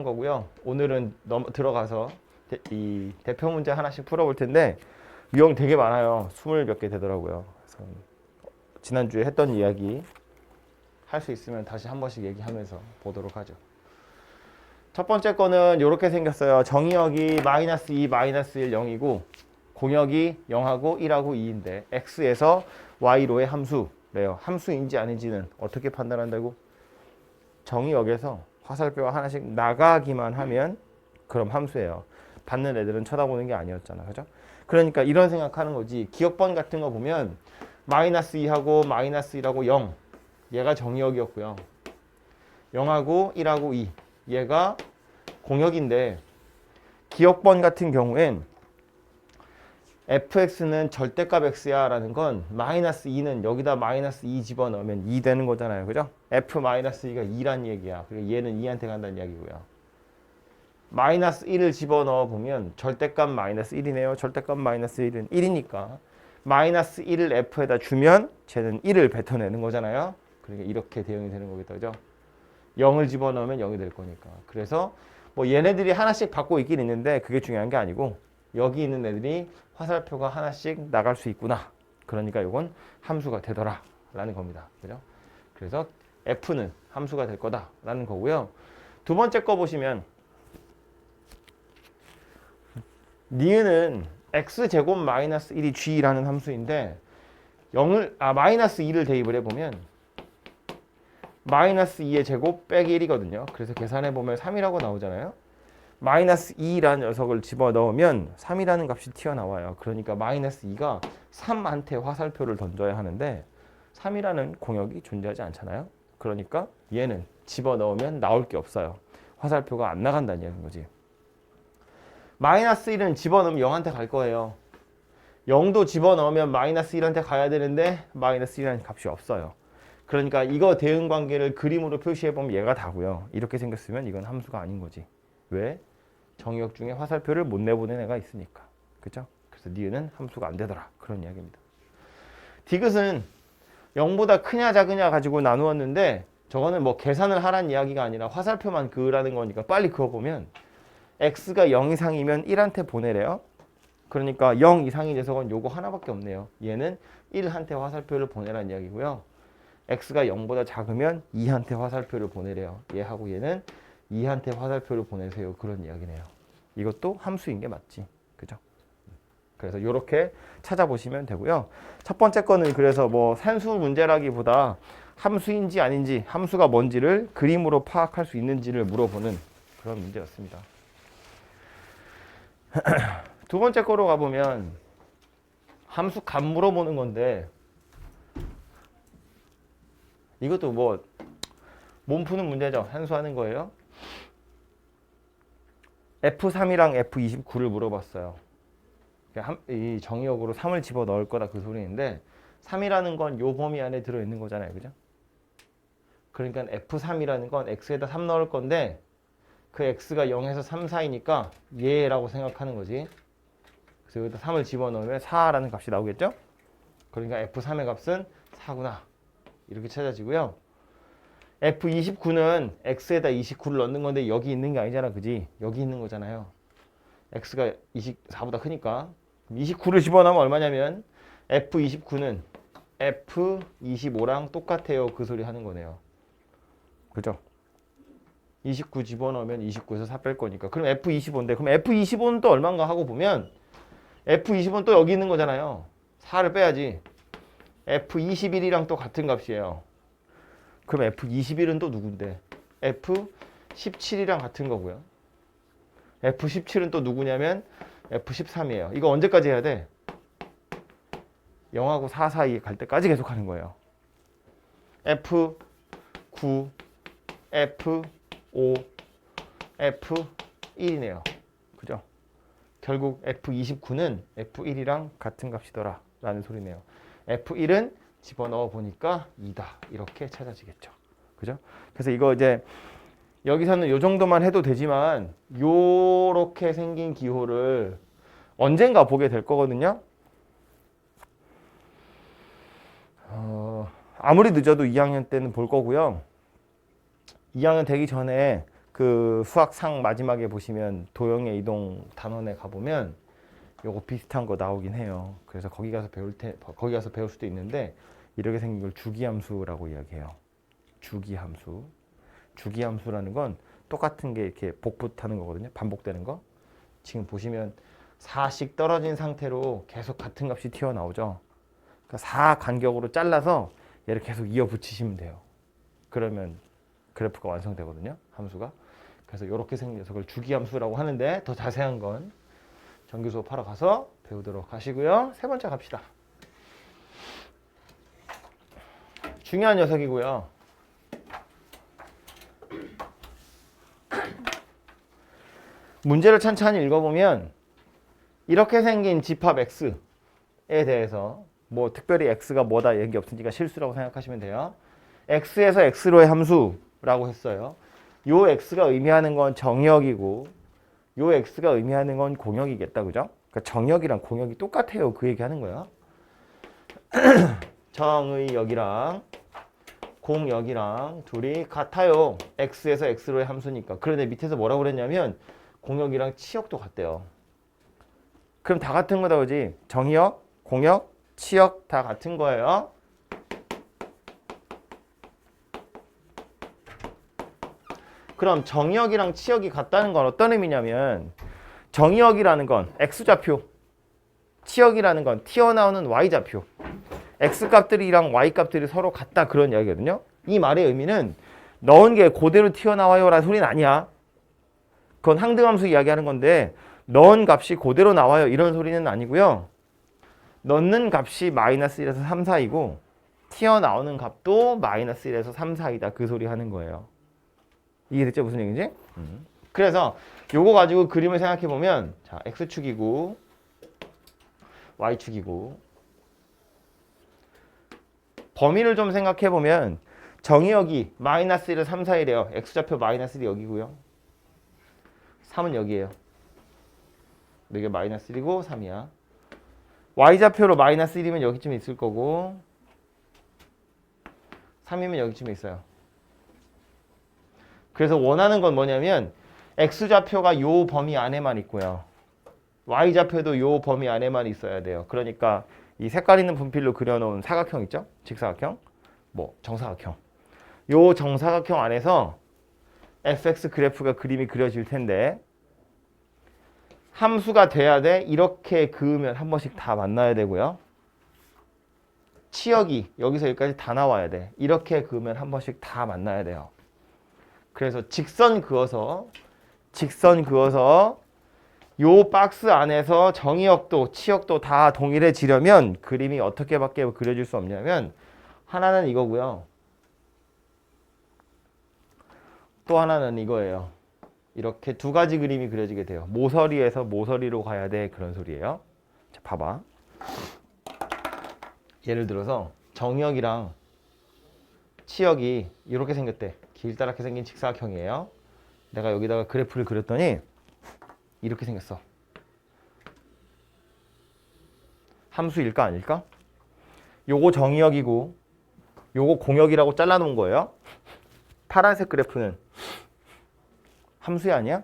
거고요. 오늘은 들어가서 이 대표 문제 하나씩 풀어볼 텐데 유형 되게 많아요. 20 몇 개 되더라고요. 그래서 지난주에 했던 이야기 할 수 있으면 다시 한 번씩 얘기하면서 보도록 하죠. 첫 번째 거는 이렇게 생겼어요. 정의역이 마이너스 2, 마이너스 1, 0이고 공역이 0하고 1하고 2인데 x에서 y로의 함수래요. 함수인지 아닌지는 어떻게 판단한다고? 정의역에서 화살표가 하나씩 나가기만 하면 그럼 함수예요. 받는 애들은 쳐다보는 게 아니었잖아. 그죠? 그러니까 이런 생각하는 거지. 기억번 같은 거 보면 마이너스 2하고 마이너스 1하고 0 얘가 정의역이었고요. 0하고 1하고 2 얘가 공역인데 기억번 같은 경우엔 fx는 절대값 x야 라는 건 마이너스 2는 여기다 마이너스 2 집어넣으면 2 되는 거잖아요. 그죠? f 마이너스 2가 2란 얘기야. 그리고 얘는 2한테 간다는 이야기고요. 마이너스 1을 집어넣어 보면 절대값 마이너스 1이네요. 절대값 마이너스 1은 1이니까 마이너스 1을 f에다 주면 쟤는 1을 뱉어내는 거잖아요. 그러니까 이렇게 대응이 되는 거겠다. 그죠? 0을 집어넣으면 0이 될 거니까. 그래서 뭐 얘네들이 하나씩 받고 있긴 있는데 그게 중요한 게 아니고 여기 있는 애들이 화살표가 하나씩 나갈 수 있구나. 그러니까 이건 함수가 되더라 라는 겁니다. 그죠? 그래서 f는 함수가 될 거다 라는 거고요. 두 번째 거 보시면 니은은 x제곱 마이너스 1이 g라는 함수인데 마이너스 2를 대입을 해보면 마이너스 2의 제곱 빼기 1이거든요. 그래서 계산해보면 3이라고 나오잖아요. 마이너스 2라는 녀석을 집어넣으면 3이라는 값이 튀어나와요. 그러니까 마이너스 2가 3한테 화살표를 던져야 하는데 3이라는 공역이 존재하지 않잖아요. 그러니까 얘는 집어넣으면 나올 게 없어요. 화살표가 안 나간다는 얘기인 거지. 마이너스 1은 집어넣으면 0한테 갈 거예요. 0도 집어넣으면 마이너스 1한테 가야 되는데 마이너스 1이라는 값이 없어요. 그러니까 이거 대응 관계를 그림으로 표시해보면 얘가 다고요. 이렇게 생겼으면 이건 함수가 아닌 거지. 왜? 정의역 중에 화살표를 못 내보낸 애가 있으니까. 그죠? 그래서 니은은 함수가 안 되더라. 그런 이야기입니다. 디귿은 0보다 크냐 작으냐 가지고 나누었는데 저거는 뭐 계산을 하라는 이야기가 아니라 화살표만 그으라는 거니까 빨리 그어보면 x가 0 이상이면 1한테 보내래요. 그러니까 0 이상이 돼서건 요거 하나밖에 없네요. 얘는 1한테 화살표를 보내라는 이야기고요. x가 0보다 작으면 2한테 화살표를 보내래요. 얘하고 얘는 2한테 화살표를 보내세요. 그런 이야기네요. 이것도 함수인 게 맞지. 그죠? 그래서 이렇게 찾아보시면 되고요. 첫 번째 거는 그래서 뭐 산수 문제라기보다 함수인지 아닌지, 함수가 뭔지를 그림으로 파악할 수 있는지를 물어보는 그런 문제였습니다. 두 번째 거로 가보면 함수 값 물어보는 건데 이것도 뭐 몸 푸는 문제죠. 산수하는 거예요. F3이랑 F29를 물어봤어요. 이 정의역으로 3을 집어 넣을 거다 그 소리인데 3이라는 건 요 범위 안에 들어있는 거잖아요. 그죠? 그러니까 F3이라는 건 X에다 3 넣을 건데 그 X가 0에서 3 사이니까 얘라고 생각하는 거지. 그래서 여기다 3을 집어넣으면 4라는 값이 나오겠죠? 그러니까 F3의 값은 4구나. 이렇게 찾아지고요. F29는 X에다 29를 넣는 건데 여기 있는 게 아니잖아. 그지? 여기 있는 거잖아요. X가 24보다 크니까 29를 집어넣으면 얼마냐면 F29는 F25랑 똑같아요. 그 소리 하는 거네요. 그죠? 29 집어넣으면 29에서 4 뺄 거니까. 그럼 F25인데 그럼 F25는 또 얼마인가 하고 보면 F25는 또 여기 있는 거잖아요. 4를 빼야지. F21이랑 또 같은 값이에요. 그럼 F21은 또 누군데? F17이랑 같은 거고요. F17은 또 누구냐면 F13이에요. 이거 언제까지 해야 돼? 0하고 4 사이에 갈 때까지 계속 하는 거예요. F9, F5, F1이네요. 그죠? 결국 F29는 F1이랑 같은 값이더라 라는 소리네요. F1은 집어넣어 보니까 2다. 이렇게 찾아지겠죠. 그죠? 그래서 이거 이제 여기서는 요 정도만 해도 되지만 요렇게 생긴 기호를 언젠가 보게 될 거거든요. 아무리 늦어도 2학년 때는 볼 거고요. 2학년 되기 전에 그 수학상 마지막에 보시면 도형의 이동 단원에 가보면 요거 비슷한 거 나오긴 해요. 그래서 거기 가서 배울 수도 있는데 이렇게 생긴 걸 주기함수라고 이야기해요. 주기함수. 주기함수라는 건 똑같은 게 이렇게 복붙하는 거거든요. 반복되는 거. 지금 보시면 4씩 떨어진 상태로 계속 같은 값이 튀어나오죠. 그러니까 4 간격으로 잘라서 얘를 계속 이어 붙이시면 돼요. 그러면 그래프가 완성되거든요. 함수가. 그래서 이렇게 생긴 녀석을 주기함수라고 하는데 더 자세한 건 정규 수업하러 가서 배우도록 하시고요. 세 번째 갑시다. 중요한 녀석이고요. 문제를 찬찬히 읽어보면 이렇게 생긴 집합 x에 대해서 뭐 특별히 x가 뭐다 얘기 없으니까 실수라고 생각하시면 돼요. x에서 x로의 함수라고 했어요. 요 x가 의미하는 건 정역이고 요 x가 의미하는 건 공역이겠다. 그죠? 그러니까 정역이랑 공역이 똑같아요. 그 얘기하는 거야. 정의역이랑 공역이랑 둘이 같아요. x에서 x로의 함수니까. 그런데 밑에서 뭐라고 그랬냐면 공역이랑 치역도 같대요. 그럼 다 같은 거다 그지? 정역, 공역, 치역 다 같은 거예요. 그럼 정역이랑 치역이 같다는 건 어떤 의미냐면 정역이라는 건 x좌표, 치역이라는 건 튀어나오는 y좌표. x값들이랑 y값들이 서로 같다 그런 이야기거든요. 이 말의 의미는 넣은 게 그대로 튀어나와요 라는 소리는 아니야. 그건 항등함수 이야기하는 건데 넣은 값이 그대로 나와요 이런 소리는 아니고요. 넣는 값이 마이너스 1에서 3 사이고 튀어나오는 값도 마이너스 1에서 3 사이다 그 소리 하는 거예요. 이해됐죠? 무슨 얘기인지? 그래서 요거 가지고 그림을 생각해 보면 자 x축이고 y축이고 범위를 좀 생각해 보면 정의역이 마이너스 1에서 3 사이래요. x좌표 마이너스 1이 여기고요. 3은 여기에요. 이게 마이너스 1이고 3이야. y좌표로 마이너스 1이면 여기쯤에 있을 거고 3이면 여기쯤에 있어요. 그래서 원하는 건 뭐냐면 x좌표가 요 범위 안에만 있고요. y좌표도 요 범위 안에만 있어야 돼요. 그러니까 이 색깔 있는 분필로 그려놓은 사각형 있죠? 직사각형, 뭐 정사각형. 요 정사각형 안에서 fx 그래프가 그림이 그려질 텐데 함수가 돼야 돼. 이렇게 그으면 한 번씩 다 만나야 되고요. 치역이 여기서 여기까지 다 나와야 돼. 이렇게 그으면 한 번씩 다 만나야 돼요. 그래서 직선 그어서 요 박스 안에서 정의역도 치역도 다 동일해지려면 그림이 어떻게밖에 그려질 수 없냐면 하나는 이거고요. 또 하나는 이거예요. 이렇게 두 가지 그림이 그려지게 돼요. 모서리에서 모서리로 가야 돼 그런 소리예요. 자, 봐봐. 예를 들어서 정역이랑 치역이 이렇게 생겼대. 길다랗게 생긴 직사각형이에요. 내가 여기다가 그래프를 그렸더니 이렇게 생겼어. 함수일까 아닐까? 요거 정의역이고 요거 공역이라고 잘라놓은 거예요. 파란색 그래프는 함수야 아니야?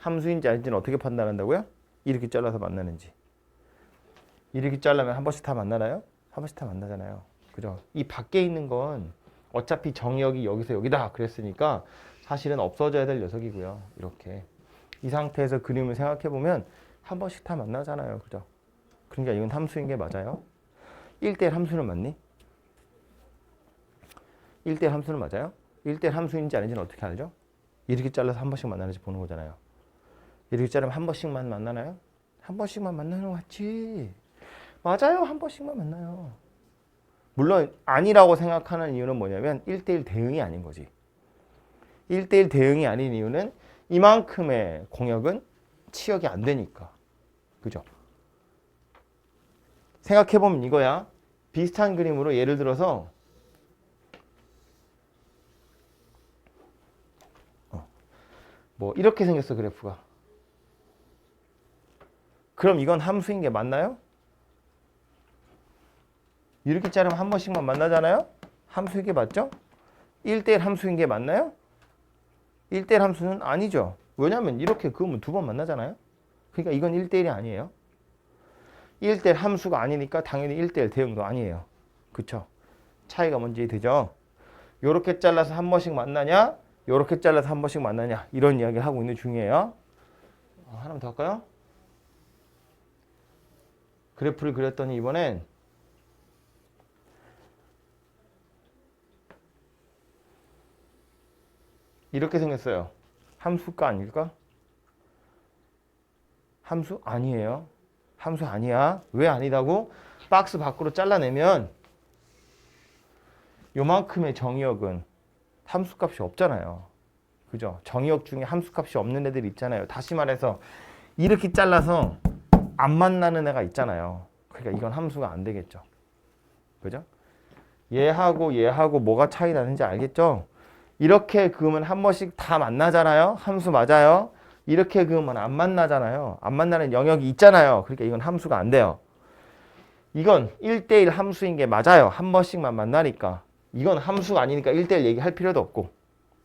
함수인지 아닌지는 어떻게 판단한다고요? 이렇게 잘라서 만나는지. 이렇게 잘라면 한 번씩 다 만나나요? 한 번씩 다 만나잖아요. 그죠? 이 밖에 있는 건 어차피 정의역이 여기서 여기다 그랬으니까 사실은 없어져야 될 녀석이고요. 이렇게. 이 상태에서 그림을 생각해 보면 한 번씩 다 만나잖아요. 그죠? 그러니까 이건 함수인 게 맞아요. 1대1 함수는 맞니? 1대1 함수는 맞아요? 1대1 함수인지 아닌지는 어떻게 알죠? 이렇게 잘라서 한 번씩 만나는지 보는 거잖아요. 이렇게 자르면 한 번씩만 만나나요? 한 번씩만 만나는 거 맞지? 맞아요. 한 번씩만 만나요. 물론 아니라고 생각하는 이유는 뭐냐면 1대1 대응이 아닌 거지. 1대1 대응이 아닌 이유는 이만큼의 공역은 치역이 안 되니까. 그죠? 생각해보면 이거야. 비슷한 그림으로 예를 들어서 뭐 이렇게 생겼어 그래프가. 그럼 이건 함수인 게 맞나요? 이렇게 자르면 한 번씩만 만나잖아요? 함수인 게 맞죠? 1대1 함수인 게 맞나요? 1대1 함수는 아니죠. 왜냐면 이렇게 그으면 두 번 만나잖아요. 그러니까 이건 1대1이 아니에요. 1대1 함수가 아니니까 당연히 1대1 대응도 아니에요. 그쵸? 차이가 뭔지 되죠? 요렇게 잘라서 한 번씩 만나냐? 요렇게 잘라서 한 번씩 만나냐? 이런 이야기를 하고 있는 중이에요. 하나만 더 할까요? 그래프를 그렸더니 이번엔 이렇게 생겼어요. 함수가 아닐까? 함수 아니에요. 함수 아니야. 왜 아니다고? 박스 밖으로 잘라내면 요만큼의 정의역은 함수값이 없잖아요. 그죠? 정의역 중에 함수값이 없는 애들 있잖아요. 다시 말해서 이렇게 잘라서 안 만나는 애가 있잖아요. 그러니까 이건 함수가 안 되겠죠. 그죠? 얘하고 뭐가 차이 나는지 알겠죠? 이렇게 그으면 한 번씩 다 만나잖아요. 함수 맞아요. 이렇게 그으면 안 만나잖아요. 안 만나는 영역이 있잖아요. 그러니까 이건 함수가 안 돼요. 이건 1대1 함수인 게 맞아요. 한 번씩만 만나니까. 이건 함수가 아니니까 1대1 얘기할 필요도 없고.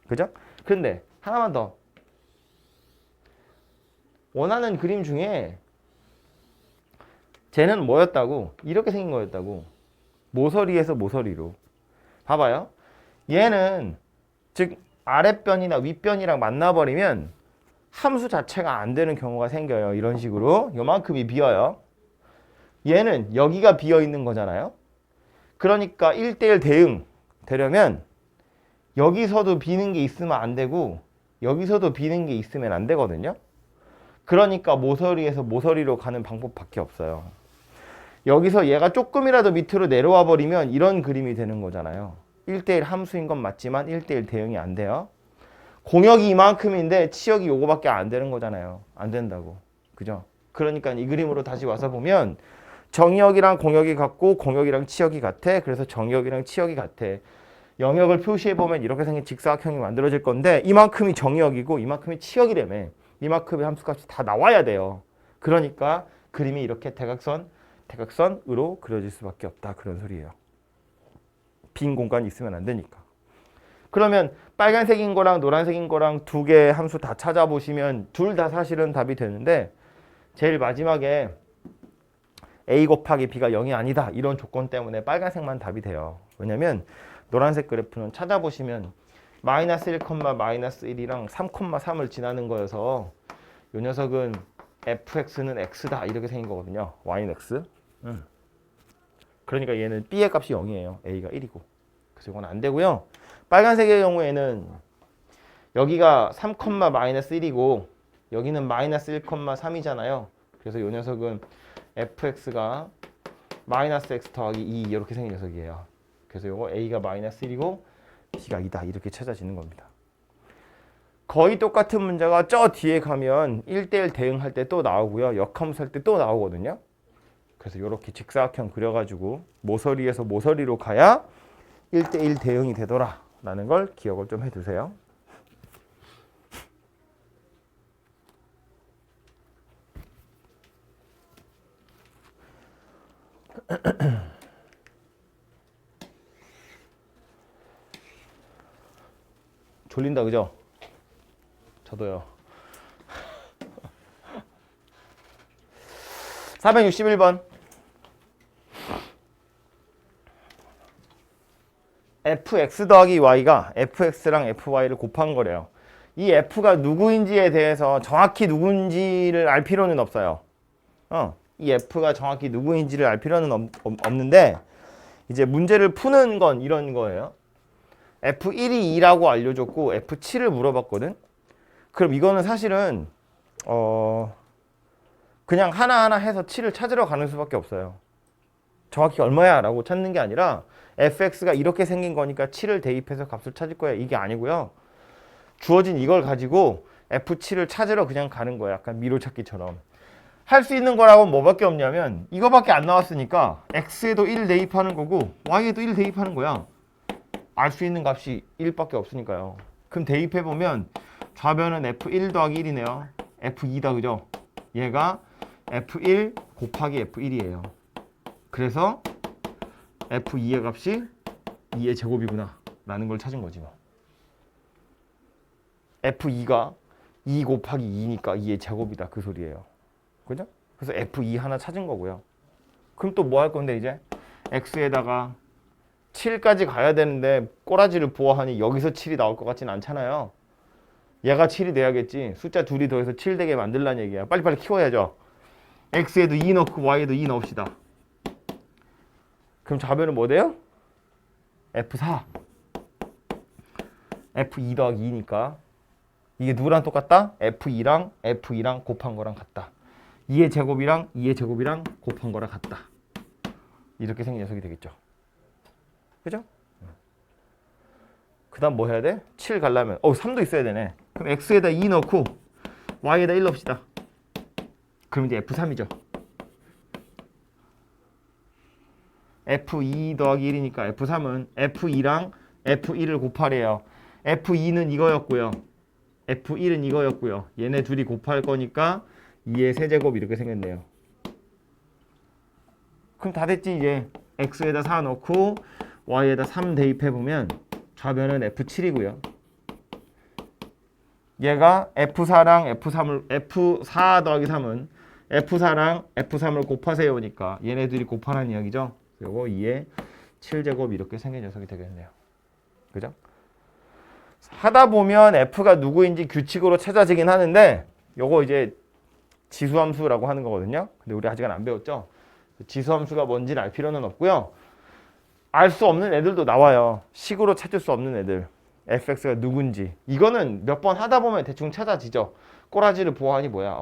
그죠? 그런데 하나만 더. 원하는 그림 중에 쟤는 뭐였다고? 이렇게 생긴 거였다고. 모서리에서 모서리로. 봐봐요. 얘는 즉 아랫변이나 윗변이랑 만나버리면 함수 자체가 안 되는 경우가 생겨요. 이런 식으로. 요만큼이 비어요. 얘는 여기가 비어 있는 거잖아요. 그러니까 1대1 대응 되려면 여기서도 비는 게 있으면 안 되고 여기서도 비는 게 있으면 안 되거든요. 그러니까 모서리에서 모서리로 가는 방법밖에 없어요. 여기서 얘가 조금이라도 밑으로 내려와 버리면 이런 그림이 되는 거잖아요. 1대1 함수인 건 맞지만 1대1 대응이 안 돼요. 공역이 이만큼인데 치역이 요거밖에 안 되는 거잖아요. 안 된다고. 그죠? 그러니까 이 그림으로 다시 와서 보면 정역이랑 공역이 같고 공역이랑 치역이 같아. 그래서 정역이랑 치역이 같아. 영역을 표시해보면 이렇게 생긴 직사각형이 만들어질 건데 이만큼이 정역이고 이만큼이 치역이라며. 이만큼의 함수값이 다 나와야 돼요. 그러니까 그림이 이렇게 대각선으로 그려질 수밖에 없다. 그런 소리예요. 빈 공간이 있으면 안 되니까. 그러면 빨간색인 거랑 노란색인 거랑 두 개의 함수 다 찾아보시면 둘 다 사실은 답이 되는데 제일 마지막에 a 곱하기 b가 0이 아니다. 이런 조건 때문에 빨간색만 답이 돼요. 왜냐면 노란색 그래프는 찾아보시면 마이너스 1, 마이너스 1이랑 3,3을 지나는 거여서 이 녀석은 fx는 x다. 이렇게 생긴 거거든요. y는 x. 그러니까 얘는 b의 값이 0이에요. a가 1이고. 그래서 이건 안 되고요. 빨간색의 경우에는 여기가 3, 마이너스 1이고 여기는 마이너스 1, 3이잖아요. 그래서 이 녀석은 fx가 마이너스 x 더하기 2 이렇게 생긴 녀석이에요. 그래서 이거 a가 마이너스 1이고 b가 2다. 이렇게 찾아지는 겁니다. 거의 똑같은 문제가 저 뒤에 가면 1대1 대응할 때 또 나오고요. 역함수 할 때 또 나오거든요. 그래서 이렇게 직사각형 그려가지고 모서리에서 모서리로 가야 1대1 대응이 되더라 라는 걸 기억을 좀 해두세요. 졸린다 그죠? 저도요. 461번 fx 더하기 y가 fx랑 fy를 곱한 거래요. 이 f가 누구인지에 대해서 정확히 누구인지를 알 필요는 없어요. 이 f가 정확히 누구인지를 알 필요는 없는데 이제 문제를 푸는 건 이런 거예요. f1이 2라고 알려줬고 f7을 물어봤거든. 그럼 이거는 사실은 그냥 하나하나 해서 7을 찾으러 가는 수밖에 없어요. 정확히 얼마야 라고 찾는 게 아니라 fx가 이렇게 생긴 거니까 7을 대입해서 값을 찾을 거야. 이게 아니고요. 주어진 이걸 가지고 f7을 찾으러 그냥 가는 거야. 약간 미로찾기처럼. 할 수 있는 거라고 뭐밖에 없냐면 이거밖에 안 나왔으니까 x에도 1 대입하는 거고 y에도 1 대입하는 거야. 알 수 있는 값이 1밖에 없으니까요. 그럼 대입해보면 좌변은 f1 더하기 1이네요. f2다 그죠? 얘가 f1 곱하기 f1이에요. 그래서 f2의 값이 2의 제곱이구나 라는 걸 찾은 거지 뭐. F2가 2 곱하기 2니까 2의 제곱이다 그 소리예요. 그죠? 그래서 F2 하나 찾은 거고요. 그럼 또 뭐 할 건데 이제 X에다가 7까지 가야 되는데 꼬라지를 보아하니 여기서 7이 나올 것 같진 않잖아요. 얘가 7이 돼야겠지. 숫자 둘이 더해서 7 되게 만들라는 얘기야. 빨리빨리 키워야죠. X에도 2 넣고 Y에도 2 넣읍시다. 그럼 좌변은 뭐 돼요? F4. F2 더하기 2니까 이게 누구랑 똑같다? F2랑 곱한 거랑 같다. 2의 제곱이랑 2의 제곱이랑 곱한 거랑 같다. 이렇게 생긴 녀석이 되겠죠. 그죠? 그 다음 뭐 해야 돼? 7 가려면 3도 있어야 되네. 그럼 X에다 2 넣고 Y에다 1 넣읍시다. 그럼 이제 F3이죠. F2 더하기 1이니까 F3은 F2랑 F1을 곱하래요. F2는 이거였고요. F1은 이거였고요. 얘네 둘이 곱할 거니까 2의 세제곱 이렇게 생겼네요. 그럼 다 됐지 이제. X에다 4 넣고 Y에다 3 대입해보면 좌변은 F7이고요. 얘가 F4랑 F4 더하기 3은 F4랑 F3을 곱하세요니까 얘네들이 곱하라는 이야기죠. 요거 2의 7제곱 이렇게 생긴 녀석이 되겠네요. 그죠? 하다 보면 F가 누구인지 규칙으로 찾아지긴 하는데 요거 이제 지수함수라고 하는 거거든요. 근데 우리 아직은 안 배웠죠? 지수함수가 뭔지는 알 필요는 없고요. 알 수 없는 애들도 나와요. 식으로 찾을 수 없는 애들. fx가 누군지. 이거는 몇 번 하다 보면 대충 찾아지죠. 꼬라지를 보아하니 뭐야?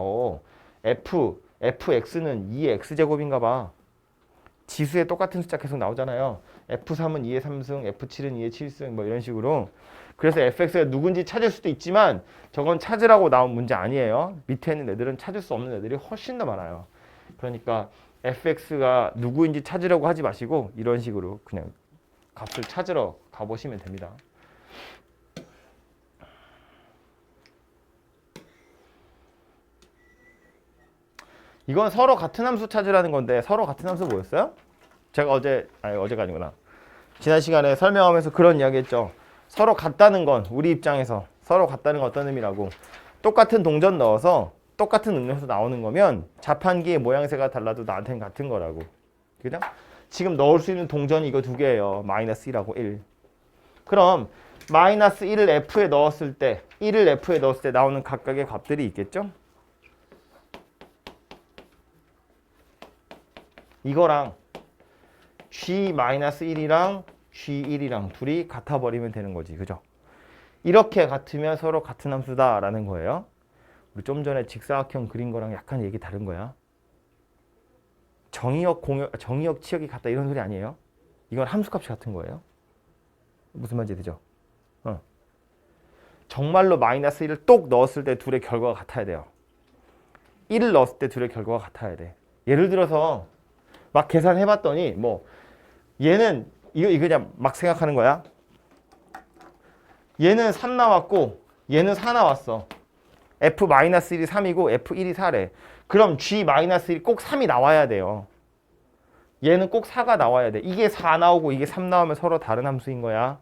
fx는 2의 x제곱인가 봐. 지수에 똑같은 숫자 계속 나오잖아요. F3은 2의 3승, F7은 2의 7승 뭐 이런 식으로. 그래서 fx가 누군지 찾을 수도 있지만 저건 찾으라고 나온 문제 아니에요. 밑에 있는 애들은 찾을 수 없는 애들이 훨씬 더 많아요. 그러니까 fx가 누구인지 찾으려고 하지 마시고 이런 식으로 그냥 값을 찾으러 가보시면 됩니다. 이건 서로 같은 함수 찾으라는 건데 서로 같은 함수 뭐였어요? 제가 어제가 아니구나. 지난 시간에 설명하면서 그런 이야기 했죠. 서로 같다는 건 우리 입장에서 서로 같다는 건 어떤 의미라고 똑같은 동전 넣어서 똑같은 음료수 나오는 거면 자판기의 모양새가 달라도 나한테는 같은 거라고. 그죠? 지금 넣을 수 있는 동전이 이거 두 개예요. 마이너스 1하고 1. 그럼 마이너스 1을 F에 넣었을 때 1을 F에 넣었을 때 나오는 각각의 값들이 있겠죠? 이거랑 G-1이랑 G1이랑 둘이 같아 버리면 되는 거지. 그죠? 이렇게 같으면 서로 같은 함수다라는 거예요. 우리 좀 전에 직사각형 그린 거랑 약간 얘기 다른 거야. 정의역 치역이 같다 이런 소리 아니에요. 이건 함수값이 같은 거예요. 무슨 말인지 되죠? 정말로 마이너스 1을 똑 넣었을 때 둘의 결과가 같아야 돼요. 1을 넣었을 때 둘의 결과가 같아야 돼. 예를 들어서 막 계산해봤더니 뭐 얘는 이거 그냥 막 생각하는 거야. 얘는 3 나왔고 얘는 4 나왔어. F-1이 3이고 F1이 4래. 그럼 G-1이 꼭 3이 나와야 돼요. 얘는 꼭 4가 나와야 돼. 이게 4 나오고 이게 3 나오면 서로 다른 함수인 거야.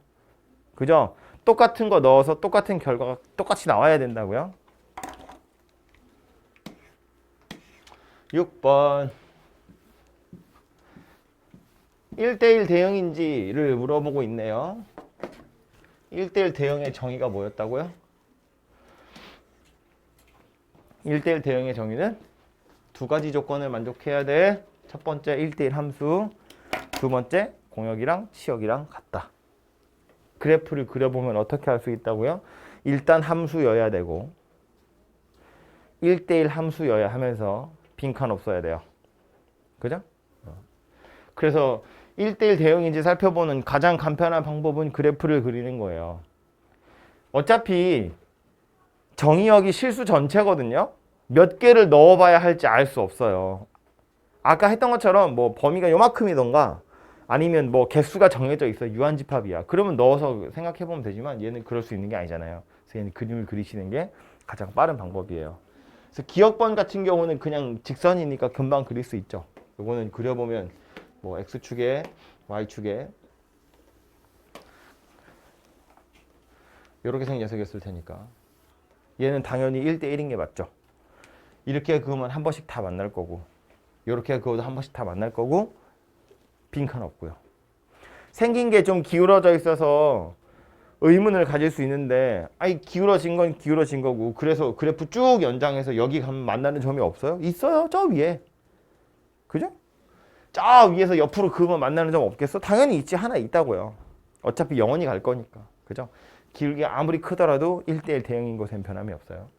그죠? 똑같은 거 넣어서 똑같은 결과가 똑같이 나와야 된다고요. 6번 1대1 대응인지를 물어보고 있네요. 1대1 대응의 정의가 뭐였다고요? 1대1 대응의 정의는 두 가지 조건을 만족해야 돼. 첫 번째 1대1 함수, 두 번째 공역이랑 치역이랑 같다. 그래프를 그려보면 어떻게 할 수 있다고요? 일단 함수여야 되고 1대1 함수여야 하면서 빈칸 없어야 돼요. 그죠? 그래서 1대1 대응인지 살펴보는 가장 간편한 방법은 그래프를 그리는 거예요. 어차피 정의역이 실수 전체거든요. 몇 개를 넣어봐야 할지 알 수 없어요. 아까 했던 것처럼 뭐 범위가 요만큼이던가 아니면 뭐 개수가 정해져 있어 유한집합이야. 그러면 넣어서 생각해보면 되지만 얘는 그럴 수 있는 게 아니잖아요. 그래서 얘는 그림을 그리시는 게 가장 빠른 방법이에요. 그래서 기역번 같은 경우는 그냥 직선이니까 금방 그릴 수 있죠. 요거는 그려보면 뭐 X축에 Y축에 이렇게 생긴 녀석이었을 테니까 얘는 당연히 1대1인 게 맞죠. 이렇게 그으면 한 번씩 다 만날 거고 이렇게 그어도 한 번씩 다 만날 거고 빈칸 없고요. 생긴 게 좀 기울어져 있어서 의문을 가질 수 있는데 아니 기울어진 건 기울어진 거고 그래서 그래프 쭉 연장해서 여기 가면 만나는 점이 없어요? 있어요. 저 위에. 그죠? 저 위에서 옆으로 그으면 만나는 점 없겠어? 당연히 있지. 하나 있다고요. 어차피 영원히 갈 거니까. 그죠? 기울기가 아무리 크더라도 1대1 대응인 것엔 변함이 없어요.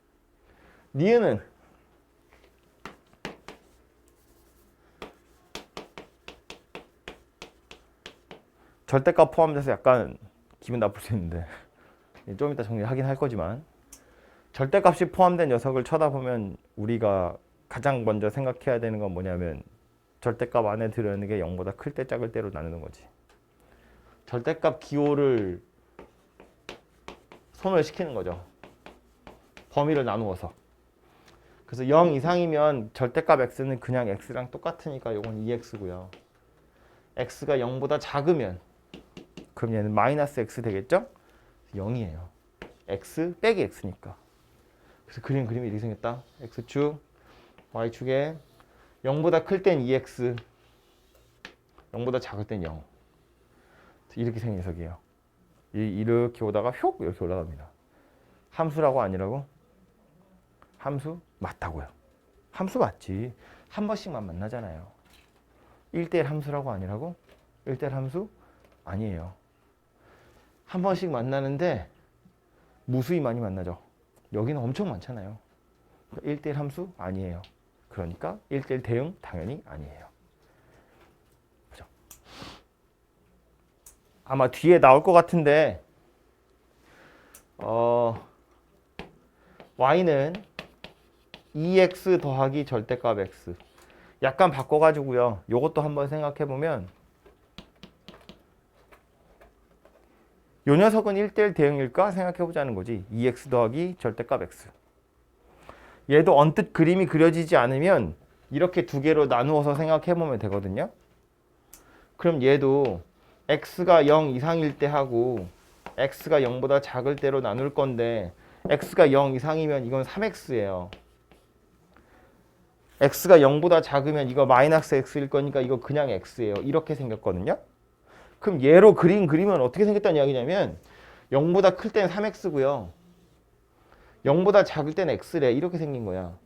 니은은 절대값 포함돼서 약간 기분 나쁠 수 있는데 좀 이따 정리하긴 할 거지만 절대값이 포함된 녀석을 쳐다보면 우리가 가장 먼저 생각해야 되는 건 뭐냐면 절대값 안에 들어있는 게 0보다 클 때 작을 때로 나누는 거지. 절대값 기호를 소멸시키는 거죠. 범위를 나누어서. 그래서 0 이상이면 절대값 x는 그냥 x랑 똑같으니까 이건 2x고요. x가 0보다 작으면 그럼 얘는 마이너스 x 되겠죠? 0이에요. x 빼기 x니까. 그래서 그림이 이렇게 생겼다. x축, y축에 0보다 클 땐 2x, 0보다 작을 땐 0. 이렇게 생긴 녀석이에요. 이렇게 오다가 휙 이렇게 올라갑니다. 함수라고 아니라고? 함수 맞다고요. 함수 맞지. 한 번씩만 만나잖아요. 1대1 함수라고 아니라고? 1대1 함수 아니에요. 한 번씩 만나는데 무수히 많이 만나죠. 여기는 엄청 많잖아요. 1대1 함수 아니에요. 그러니까 1대1 대응 당연히 아니에요. 그죠? 아마 뒤에 나올 것 같은데 y는 2x 더하기 절대값 x 약간 바꿔가지고요. 요것도 한번 생각해보면 요 녀석은 1대1 대응일까 생각해보자는 거지. 2x 더하기 절대값 x. 얘도 언뜻 그림이 그려지지 않으면 이렇게 두 개로 나누어서 생각해보면 되거든요. 그럼 얘도 x가 0 이상일 때 하고 x가 0보다 작을 때로 나눌 건데 x가 0 이상이면 이건 3x예요. x가 0보다 작으면 이거 마이너스 x일 거니까 이거 그냥 x예요. 이렇게 생겼거든요. 그럼 얘로 그리면 어떻게 생겼다는 이야기냐면 0보다 클 때는 3x고요. 0보다 작을 때는 x래. 이렇게 생긴 거야.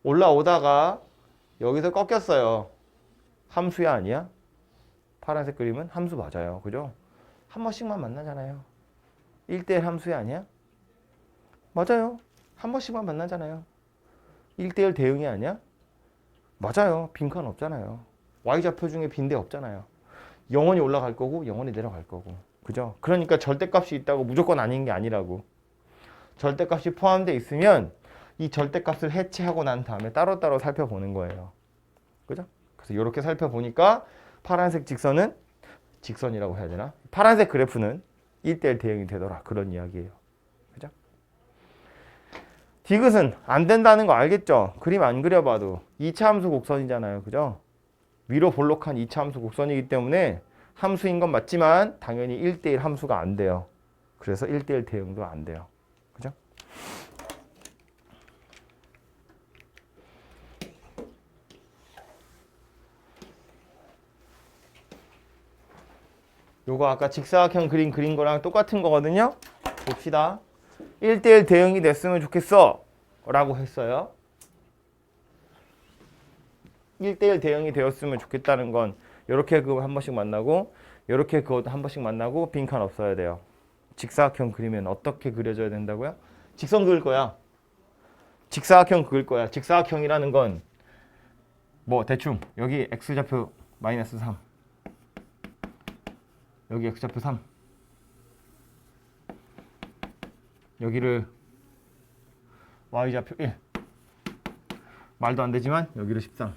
올라오다가 여기서 꺾였어요. 함수야 아니야? 파란색 그림은 함수 맞아요. 그죠? 한 번씩만 만나잖아요. 1대1 함수야 아니야? 맞아요. 한 번씩만 만나잖아요. 1대1 대응이 아니야? 맞아요. 빈칸 없잖아요. y좌표 중에 빈대 없잖아요. 영원히 올라갈 거고 영원히 내려갈 거고. 그죠? 그러니까 절대값이 있다고 무조건 아닌 게 아니라고. 절대값이 포함되어 있으면 이 절대값을 해체하고 난 다음에 따로따로 살펴보는 거예요. 그죠? 그래서 이렇게 살펴보니까 파란색 직선은 직선이라고 해야 되나? 파란색 그래프는 1대1 대응이 되더라. 그런 이야기예요. 그죠? 디귿은 안 된다는 거 알겠죠? 그림 안 그려봐도 2차 함수 곡선이잖아요. 그죠? 위로 볼록한 2차 함수 곡선이기 때문에 함수인 건 맞지만 당연히 1대1 함수가 안 돼요. 그래서 1대1 대응도 안 돼요. 그죠? 요거 아까 직사각형 그림 그린 거랑 똑같은 거거든요. 봅시다. 1대1 대응이 됐으면 좋겠어 라고 했어요. 1대1 대응이 되었으면 좋겠다는 건 이렇게 그거 한 번씩 만나고 이렇게 그것도 한 번씩 만나고 빈칸 없어야 돼요. 직사각형 그리면 어떻게 그려져야 된다고요? 직선 그을 거야. 직사각형 그을 거야. 직사각형이라는 건 뭐 대충 여기 x좌표 마이너스 3 여기 x좌표 3 여기를 y좌표 1 말도 안 되지만 여기를 13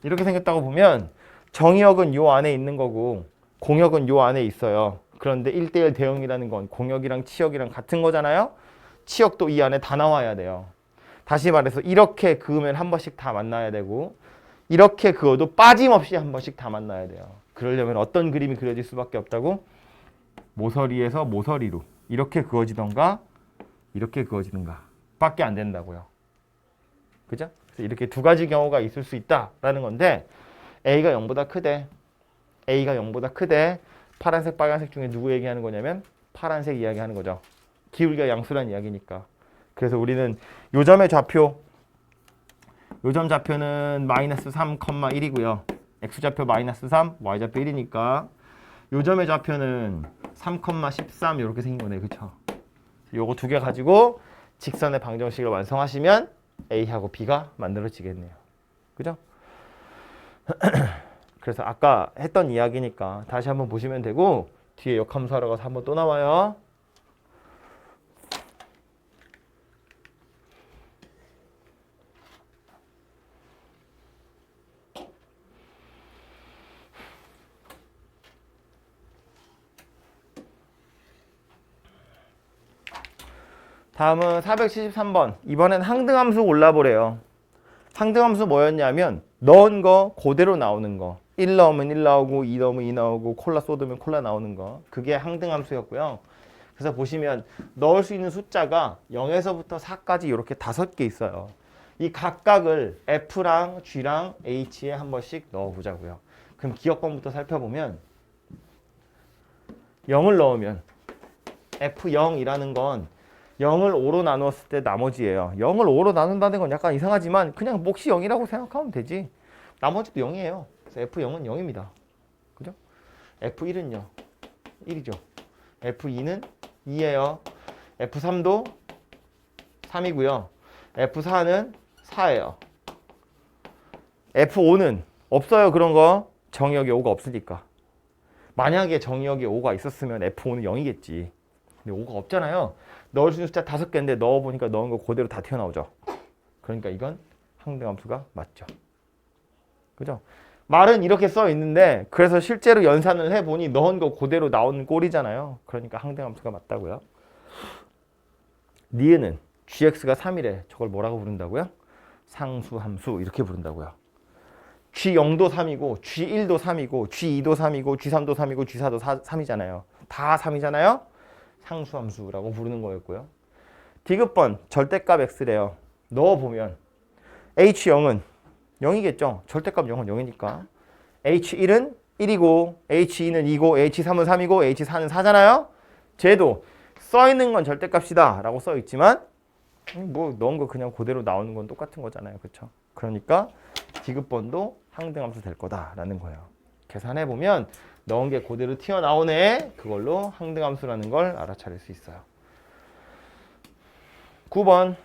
이렇게 생겼다고 보면 정의역은 요 안에 있는 거고 공역은 요 안에 있어요. 그런데 1대1 대응이라는 건 공역이랑 치역이랑 같은 거잖아요. 치역도 이 안에 다 나와야 돼요. 다시 말해서 이렇게 그으면 한 번씩 다 만나야 되고 이렇게 그어도 빠짐없이 한 번씩 다 만나야 돼요. 그러려면 어떤 그림이 그려질 수밖에 없다고? 모서리에서 모서리로 이렇게 그어지던가 이렇게 그어지는가 밖에 안 된다고요. 그죠? 그래서 이렇게 두 가지 경우가 있을 수 있다라는 건데 A가 0보다 크대. A가 0보다 크대. 파란색, 빨간색 중에 누구 얘기하는 거냐면 파란색 이야기하는 거죠. 기울기가 양수란 이야기니까. 그래서 우리는 요점의 좌표, 요점 좌표는 마이너스 3,1이고요. x좌표 마이너스 3, y좌표 1이니까 요점의 좌표는 3,13 이렇게 생긴 거네요. 그쵸? 요거 두 개 가지고 직선의 방정식을 완성하시면 A하고 B가 만들어지겠네요. 그죠? 그래서 아까 했던 이야기니까 다시 한번 보시면 되고 뒤에 역함수하러 가서 한번 또 나와요. 다음은 473번. 이번엔 항등함수 골라보래요. 항등함수 뭐였냐면 넣은 거 그대로 나오는 거. 1 넣으면 1 나오고 2 넣으면 2 나오고 콜라 쏟으면 콜라 나오는 거. 그게 항등함수였고요. 그래서 보시면 넣을 수 있는 숫자가 0에서부터 4까지 이렇게 5개 있어요. 이 각각을 F랑 G랑 H에 한 번씩 넣어보자고요. 그럼 기억번부터 살펴보면 0을 넣으면 F0이라는 건 0을 5로 나누었을 때 나머지예요. 0을 5로 나눈다는 건 약간 이상하지만 그냥 몫이 0이라고 생각하면 되지. 나머지도 0이에요. 그래서 F0은 0입니다. 그죠? F1은요. 1이죠. F2는 2예요. F3도 3이고요. F4는 4예요. F5는 없어요. 그런 거. 정의역에 5가 없으니까. 만약에 정의역에 5가 있었으면 F5는 0이겠지. 근데 5가 없잖아요. 넣을 수 있는 숫자 5개인데 넣어보니까 넣은 거 그대로 다 튀어나오죠. 그러니까 이건 항등함수가 맞죠. 그죠? 말은 이렇게 써 있는데 그래서 실제로 연산을 해보니 넣은 거 그대로 나오는 꼴이잖아요. 그러니까 항등함수가 맞다고요. 니은은 gx가 3이래. 저걸 뭐라고 부른다고요? 상수함수 이렇게 부른다고요. g0도 3이고 g1도 3이고 g2도 3이고 g3도 3이고 g4도 3이잖아요. 다 3이잖아요. 상수함수라고 부르는 거였고요. 디귿번 절대값 x래요. 넣어보면 h0은 0이겠죠. 절대값 0은 0이니까. h1은 1이고 h2는 2고 h3은 3이고 h4는 4잖아요. 쟤도 써있는 건 절대값이다 라고 써있지만 뭐 넣은 거 그냥 그대로 나오는 건 똑같은 거잖아요. 그렇죠? 그러니까 디귿번도 항등함수 될 거다라는 거예요. 계산해보면 넣은 게 그대로 튀어나오네. 그걸로 항등함수라는 걸 알아차릴 수 있어요. 9번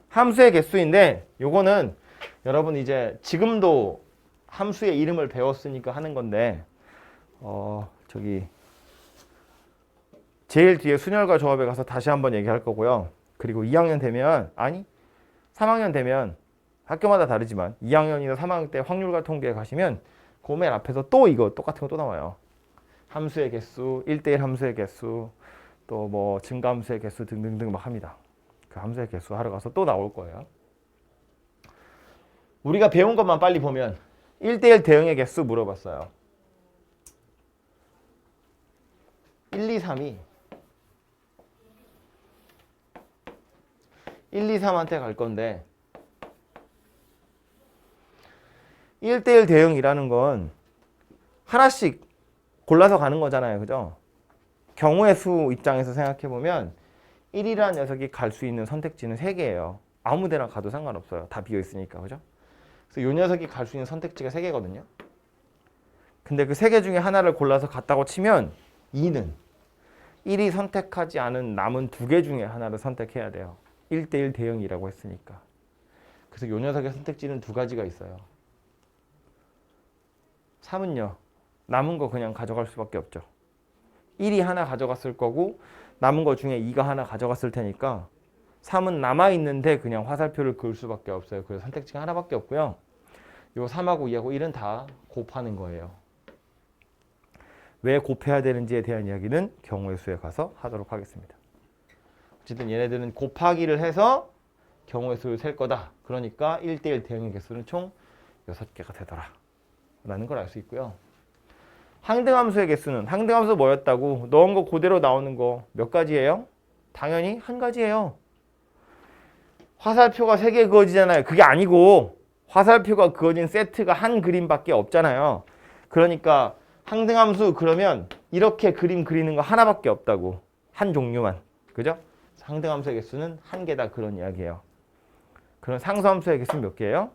함수의 개수인데 요거는 여러분 이제 지금도 함수의 이름을 배웠으니까 하는 건데 저기 제일 뒤에 순열과 조합에 가서 다시 한번 얘기할 거고요. 그리고 2학년 되면 3학년 되면 학교마다 다르지만 2학년이나 3학년 때 확률과 통계에 가시면 그 맨 앞에서 또 이거 똑같은 거 또 나와요. 함수의 개수, 1대1 함수의 개수, 또 뭐 증가함수의 개수 등등등 막 합니다. 그 함수의 개수 하러 가서 또 나올 거예요. 우리가 배운 것만 빨리 보면 1대1 대응의 개수 물어봤어요. 1, 2, 3이 1, 2, 3한테 갈 건데 1대1 대응이라는 건 하나씩 골라서 가는 거잖아요. 그죠? 경우의 수 입장에서 생각해보면 1이라는 녀석이 갈 수 있는 선택지는 3개예요. 아무 데나 가도 상관없어요. 다 비어있으니까. 그죠? 그래서 이 녀석이 갈 수 있는 선택지가 3개거든요. 근데 그 3개 중에 하나를 골라서 갔다고 치면 2는 1이 선택하지 않은 남은 2개 중에 하나를 선택해야 돼요. 1대1 대응이라고 했으니까. 그래서 이 녀석의 선택지는 2가지가 있어요. 3은요. 남은 거 그냥 가져갈 수밖에 없죠. 1이 하나 가져갔을 거고 남은 거 중에 2가 하나 가져갔을 테니까 3은 남아있는데 그냥 화살표를 그을 수밖에 없어요. 그래서 선택지가 하나밖에 없고요. 요 3하고 2하고 1은 다 곱하는 거예요. 왜 곱해야 되는지에 대한 이야기는 경우의 수에 가서 하도록 하겠습니다. 어쨌든 얘네들은 곱하기를 해서 경우의 수를 셀 거다. 그러니까 1대1 대응의 개수는 총 6개가 되더라. 라는 걸 알 수 있고요. 항등함수의 개수는 항등함수 뭐였다고? 넣은 거 그대로 나오는 거 몇 가지예요? 당연히 한 가지예요. 화살표가 3개 그어지잖아요. 그게 아니고 화살표가 그어진 세트가 한 그림밖에 없잖아요. 그러니까 항등함수 그러면 이렇게 그림 그리는 거 하나밖에 없다고. 한 종류만. 그죠? 항등함수의 개수는 한 개다 그런 이야기예요. 그럼 상수함수의 개수는 몇 개예요?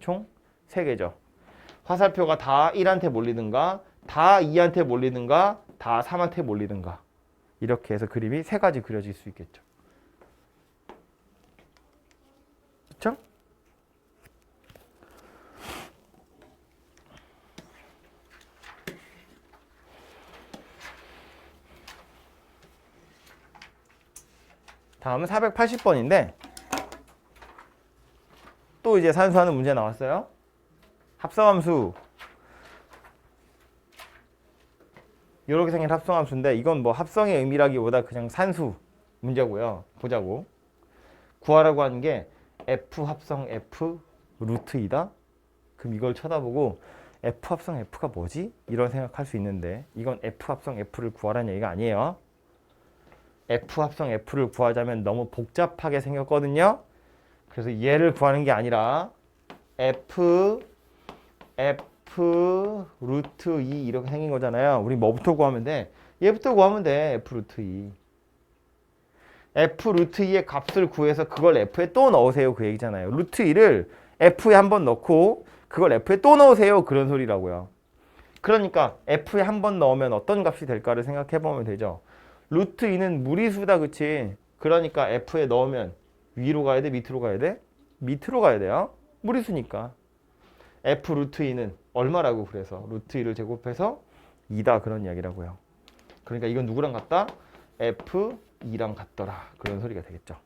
총 3개죠. 화살표가 다 1한테 몰리든가 다 2한테 몰리든가 다 3한테 몰리든가 이렇게 해서 그림이 3가지 그려질 수 있겠죠. 그렇죠? 다음은 480번인데 또 이제 산수하는 문제 나왔어요. 합성함수 이렇게 생긴 합성함수인데 이건 뭐 합성의 의미라기보다 그냥 산수 문제고요. 보자고. 구하라고 하는 게 F 합성 F 루트 2다. 그럼 이걸 쳐다보고 F 합성 F가 뭐지? 이런 생각할 수 있는데 이건 F 합성 F를 구하라는 얘기가 아니에요. F 합성 F를 구하자면 너무 복잡하게 생겼거든요. 그래서 얘를 구하는 게 아니라 F 루트 2 이렇게 생긴 거잖아요. 우리 뭐부터 구하면 돼? 얘부터 구하면 돼. F 루트 2. F 루트 2의 값을 구해서 그걸 F에 또 넣으세요. 그 얘기잖아요. 루트 2를 F에 한번 넣고 그걸 F에 또 넣으세요. 그런 소리라고요. 그러니까 F에 한번 넣으면 어떤 값이 될까를 생각해 보면 되죠. 루트 2는 무리수다. 그치? 그러니까 F에 넣으면 위로 가야 돼? 밑으로 가야 돼? 밑으로 가야 돼요. 무리수니까. F 루트 2는 얼마라고 그래서 루트 2를 제곱해서 2다 그런 이야기라고요. 그러니까 이건 누구랑 같다? F2랑 같더라. 그런 소리가 되겠죠.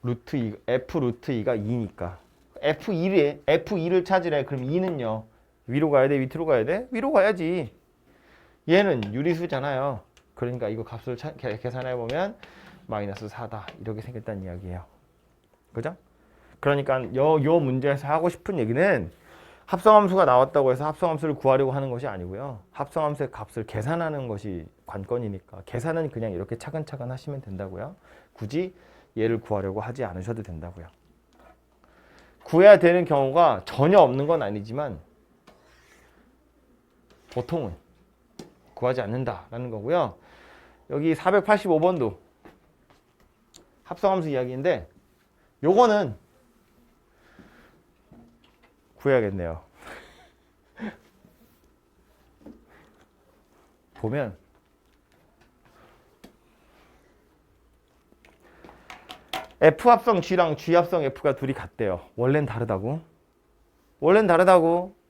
루트 2, F 루트 2가 2니까 F2를 찾으래. 그럼 2는요. 위로 가야 돼? 밑으로 가야 돼? 위로 가야지. 얘는 유리수잖아요. 그러니까 이거 값을 계산해보면 마이너스 4다. 이렇게 생겼다는 이야기예요. 그죠? 그러니까 요 문제에서 하고 싶은 얘기는 합성함수가 나왔다고 해서 합성함수를 구하려고 하는 것이 아니고요. 합성함수의 값을 계산하는 것이 관건이니까 계산은 그냥 이렇게 차근차근 하시면 된다고요. 굳이 얘를 구하려고 하지 않으셔도 된다고요. 구해야 되는 경우가 전혀 없는 건 아니지만 보통은 구하지 않는다라는 거고요. 여기 485번도 합성함수 이야기인데 요거는 구해야겠네요. 보면 F 합성 G랑 G 합성 F가 둘이 같대요. 원래는 다르다고.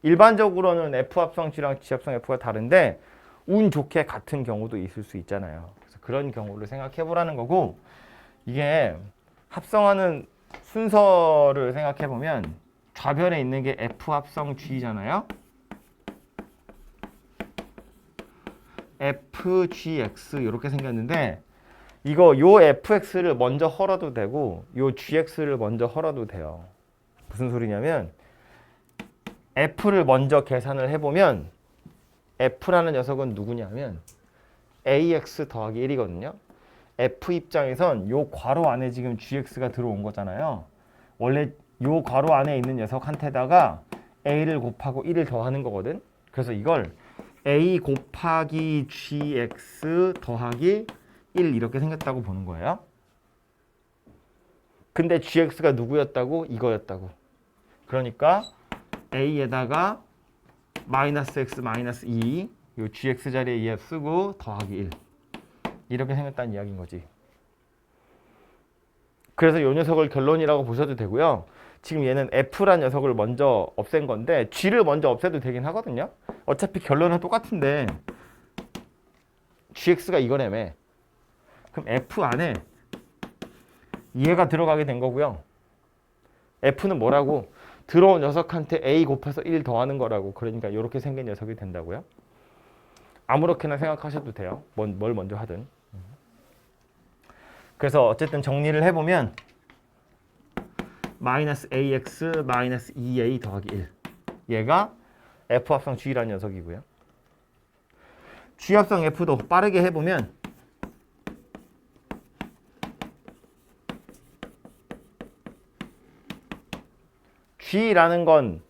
일반적으로는 F 합성 G랑 G 합성 F가 다른데 운 좋게 같은 경우도 있을 수 있잖아요. 그래서 그런 경우를 생각해 보라는 거고 이게 합성하는 순서를 생각해 보면 좌변에 있는 게 F 합성 G잖아요. FGX 이렇게 생겼는데 요 FX를 먼저 헐어도 되고 요 GX를 먼저 헐어도 돼요. 무슨 소리냐면 F를 먼저 계산을 해보면 F라는 녀석은 누구냐면 AX 더하기 1이거든요. F 입장에선 요 괄호 안에 지금 GX가 들어온 거잖아요. 원래 요 괄호 안에 있는 녀석한테다가 A를 곱하고 1을 더하는 거거든. 그래서 이걸 A 곱하기 GX 더하기 1 이렇게 생겼다고 보는 거예요. 근데 GX가 누구였다고? 이거였다고. 그러니까 A에다가 마이너스 X 마이너스 2 요 GX 자리에 2F 쓰고 더하기 1 이렇게 생겼다는 이야기인 거지. 그래서 이 녀석을 결론이라고 보셔도 되고요. 지금 얘는 F란 녀석을 먼저 없앤 건데 G를 먼저 없애도 되긴 하거든요. 어차피 결론은 똑같은데 GX가 이거라며. 그럼 F 안에 얘가 들어가게 된 거고요. F는 뭐라고? 들어온 녀석한테 A 곱해서 1 더하는 거라고. 그러니까 이렇게 생긴 녀석이 된다고요. 아무렇게나 생각하셔도 돼요. 뭘 먼저 하든. 그래서 어쨌든 정리를 해보면 마이너스 AX 마이너스 2A 더하기 1 얘가 F 합성 G라는 녀석이고요. G 합성 F도 빠르게 해보면 G라는 건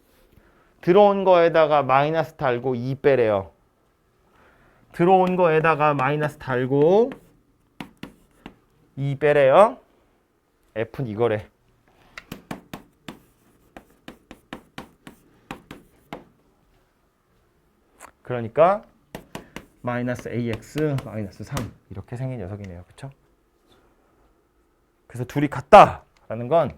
들어온 거에다가 마이너스 달고 2 빼래요. 들어온 거에다가 마이너스 달고 2 빼래요. F는 이거래. 그러니까 마이너스 AX 마이너스 3 이렇게 생긴 녀석이네요. 그쵸? 그래서 둘이 같다라는 건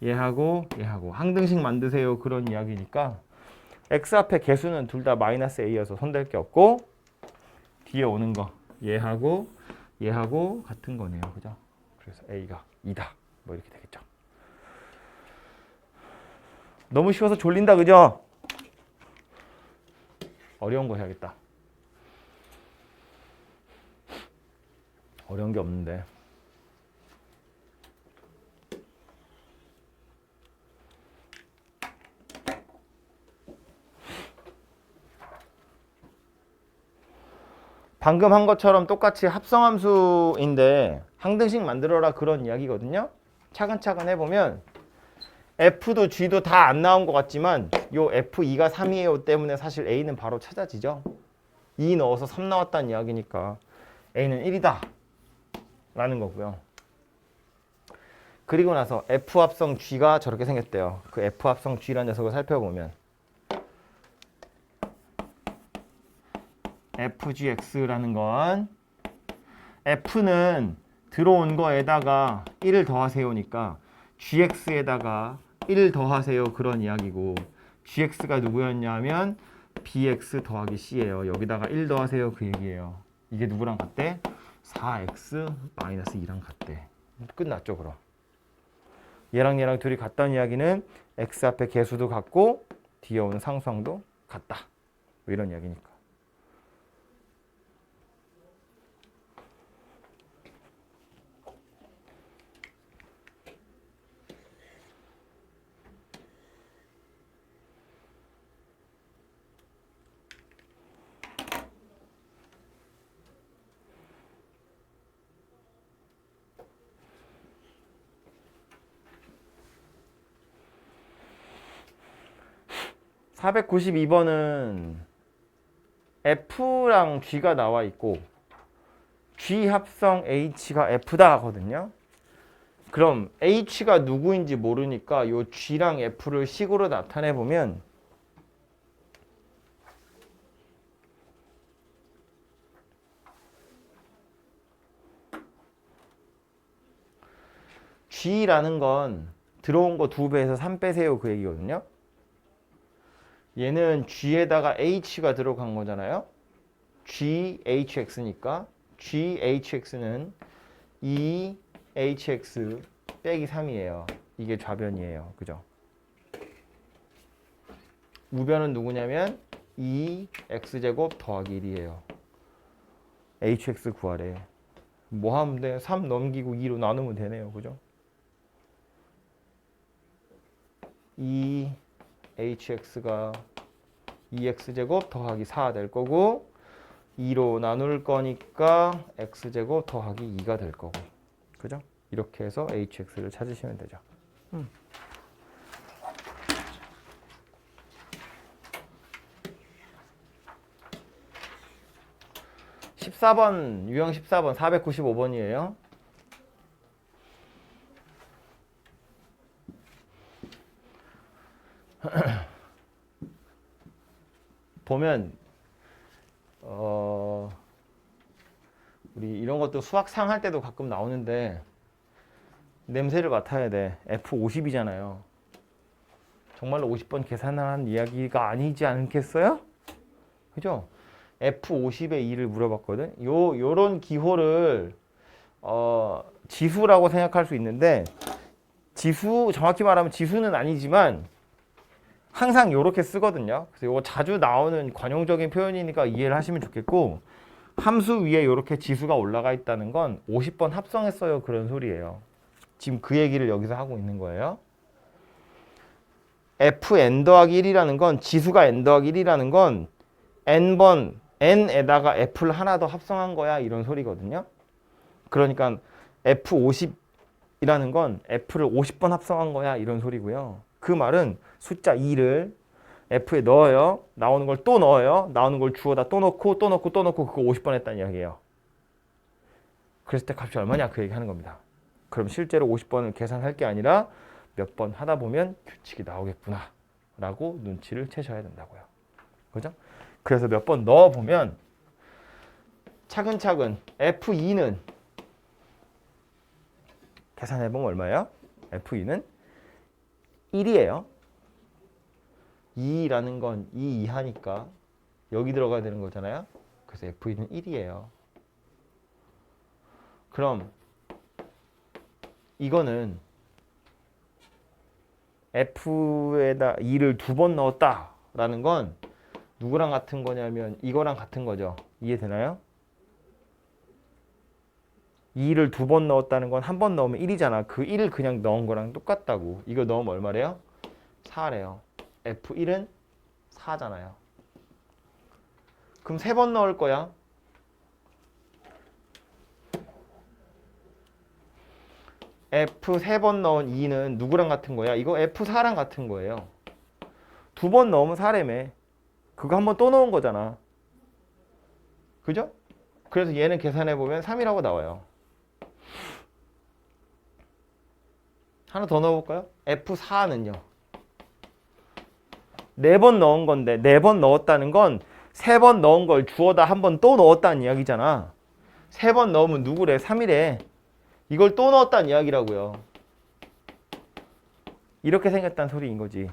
얘하고 얘하고 항등식 만드세요 그런 이야기니까 X 앞에 개수는 둘 다 마이너스 A여서 손댈 게 없고 뒤에 오는 거 얘하고 얘하고 같은 거네요. 그죠? 그래서 A가 2다. 뭐 이렇게 되겠죠. 너무 쉬워서 졸린다. 그죠? 어려운 거 해야겠다. 어려운 게 없는데. 방금 한 것처럼 똑같이 합성함수인데 항등식 만들어라 그런 이야기거든요. 차근차근 해보면 F도 G도 다 안 나온 것 같지만 요 F2가 3이에요 때문에 사실 A는 바로 찾아지죠. 2 넣어서 3 나왔다는 이야기니까 A는 1이다 라는 거고요. 그리고 나서 F 합성 G가 저렇게 생겼대요. 그 F 합성 G라는 녀석을 살펴보면 FGX라는 건 F는 들어온 거에다가 1을 더하세요니까 GX에다가 1 더하세요 그런 이야기고 GX가 누구였냐면 BX 더하기 C예요. 여기다가 1 더하세요 그 얘기예요. 이게 누구랑 같대? 4X 마이너스 2랑 같대. 끝났죠 그럼. 얘랑 얘랑 둘이 같다는 이야기는 X 앞에 개수도 같고 뒤에 오는 상수항도 같다. 뭐 이런 이야기니까. 492번은 F랑 G가 나와 있고 G 합성 H가 F다 하거든요. 그럼 H가 누구인지 모르니까 요 G랑 F를 식으로 나타내 보면 G라는 건 들어온 거 2배에서 3 빼세요 그 얘기거든요. 얘는 G에다가 H가 들어간 거잖아요. GHX니까 GHX는 2HX 빼기 3이에요. 이게 좌변이에요. 그죠? 우변은 누구냐면 2X제곱 더하기 1이에요. HX 구하래. 뭐 하면 돼? 3 넘기고 2로 나누면 되네요. 그죠? 2HX가 2X제곱 더하기 4 될 거고 2로 나눌 거니까 X제곱 더하기 2가 될 거고 그죠? 이렇게 해서 HX를 찾으시면 되죠. 14번 유형 14번 495번이에요. 보면 우리 이런 것도 수학상 할 때도 가끔 나오는데 냄새를 맡아야 돼. F50이잖아요. 정말로 50번 계산한 이야기가 아니지 않겠어요? 그죠? F50의 2를 물어봤거든. 요런 기호를 지수라고 생각할 수 있는데 지수 정확히 말하면 지수는 아니지만 항상 이렇게 쓰거든요. 그래서 이거 자주 나오는 관용적인 표현이니까 이해를 하시면 좋겠고 함수 위에 이렇게 지수가 올라가 있다는 건 50번 합성했어요 그런 소리예요. 지금 그 얘기를 여기서 하고 있는 거예요. fn 더하기 1이라는 건 지수가 n 더하기 1이라는 건 n번 n에다가 f를 하나 더 합성한 거야 이런 소리거든요. 그러니까 F50이라는 건 f를 50번 합성한 거야 이런 소리고요. 그 말은 숫자 2를 f에 넣어요. 나오는 걸 또 넣어요. 나오는 걸 주워다 또 넣고 또 넣고 또 넣고 그거 50번 했다는 이야기예요. 그랬을 때 값이 얼마냐 그 얘기 하는 겁니다. 그럼 실제로 50번을 계산할 게 아니라 몇 번 하다 보면 규칙이 나오겠구나 라고 눈치를 채셔야 된다고요. 그죠? 그래서 몇 번 넣어보면 차근차근 F2는 계산해보면 얼마예요? F2는 1이에요. 2라는 건 2 이하니까 여기 들어가야 되는 거잖아요. 그래서 F2는 1이에요. 그럼 이거는 F에다 2를 두 번 넣었다라는 건 누구랑 같은 거냐면 이거랑 같은 거죠. 이해되나요? 2를 두 번 넣었다는 건 한 번 넣으면 1이잖아. 그 1을 그냥 넣은 거랑 똑같다고. 이거 넣으면 얼마래요? 4래요. F1은 4잖아요. 그럼 3번 넣을 거야. F 3번 넣은 2는 누구랑 같은 거야? 이거 F4랑 같은 거예요. 두 번 넣으면 4래매. 그거 한 번 또 넣은 거잖아. 그죠? 그래서 얘는 계산해보면 3이라고 나와요. 하나 더 넣어볼까요? F4는요. 4번 넣은 건데 4번 넣었다는 건 3번 넣은 걸 주워다 한 번 또 넣었다는 이야기잖아. 3번 넣으면 누구래? 3이래. 이걸 또 넣었다는 이야기라고요. 이렇게 생겼다는 소리인 거지.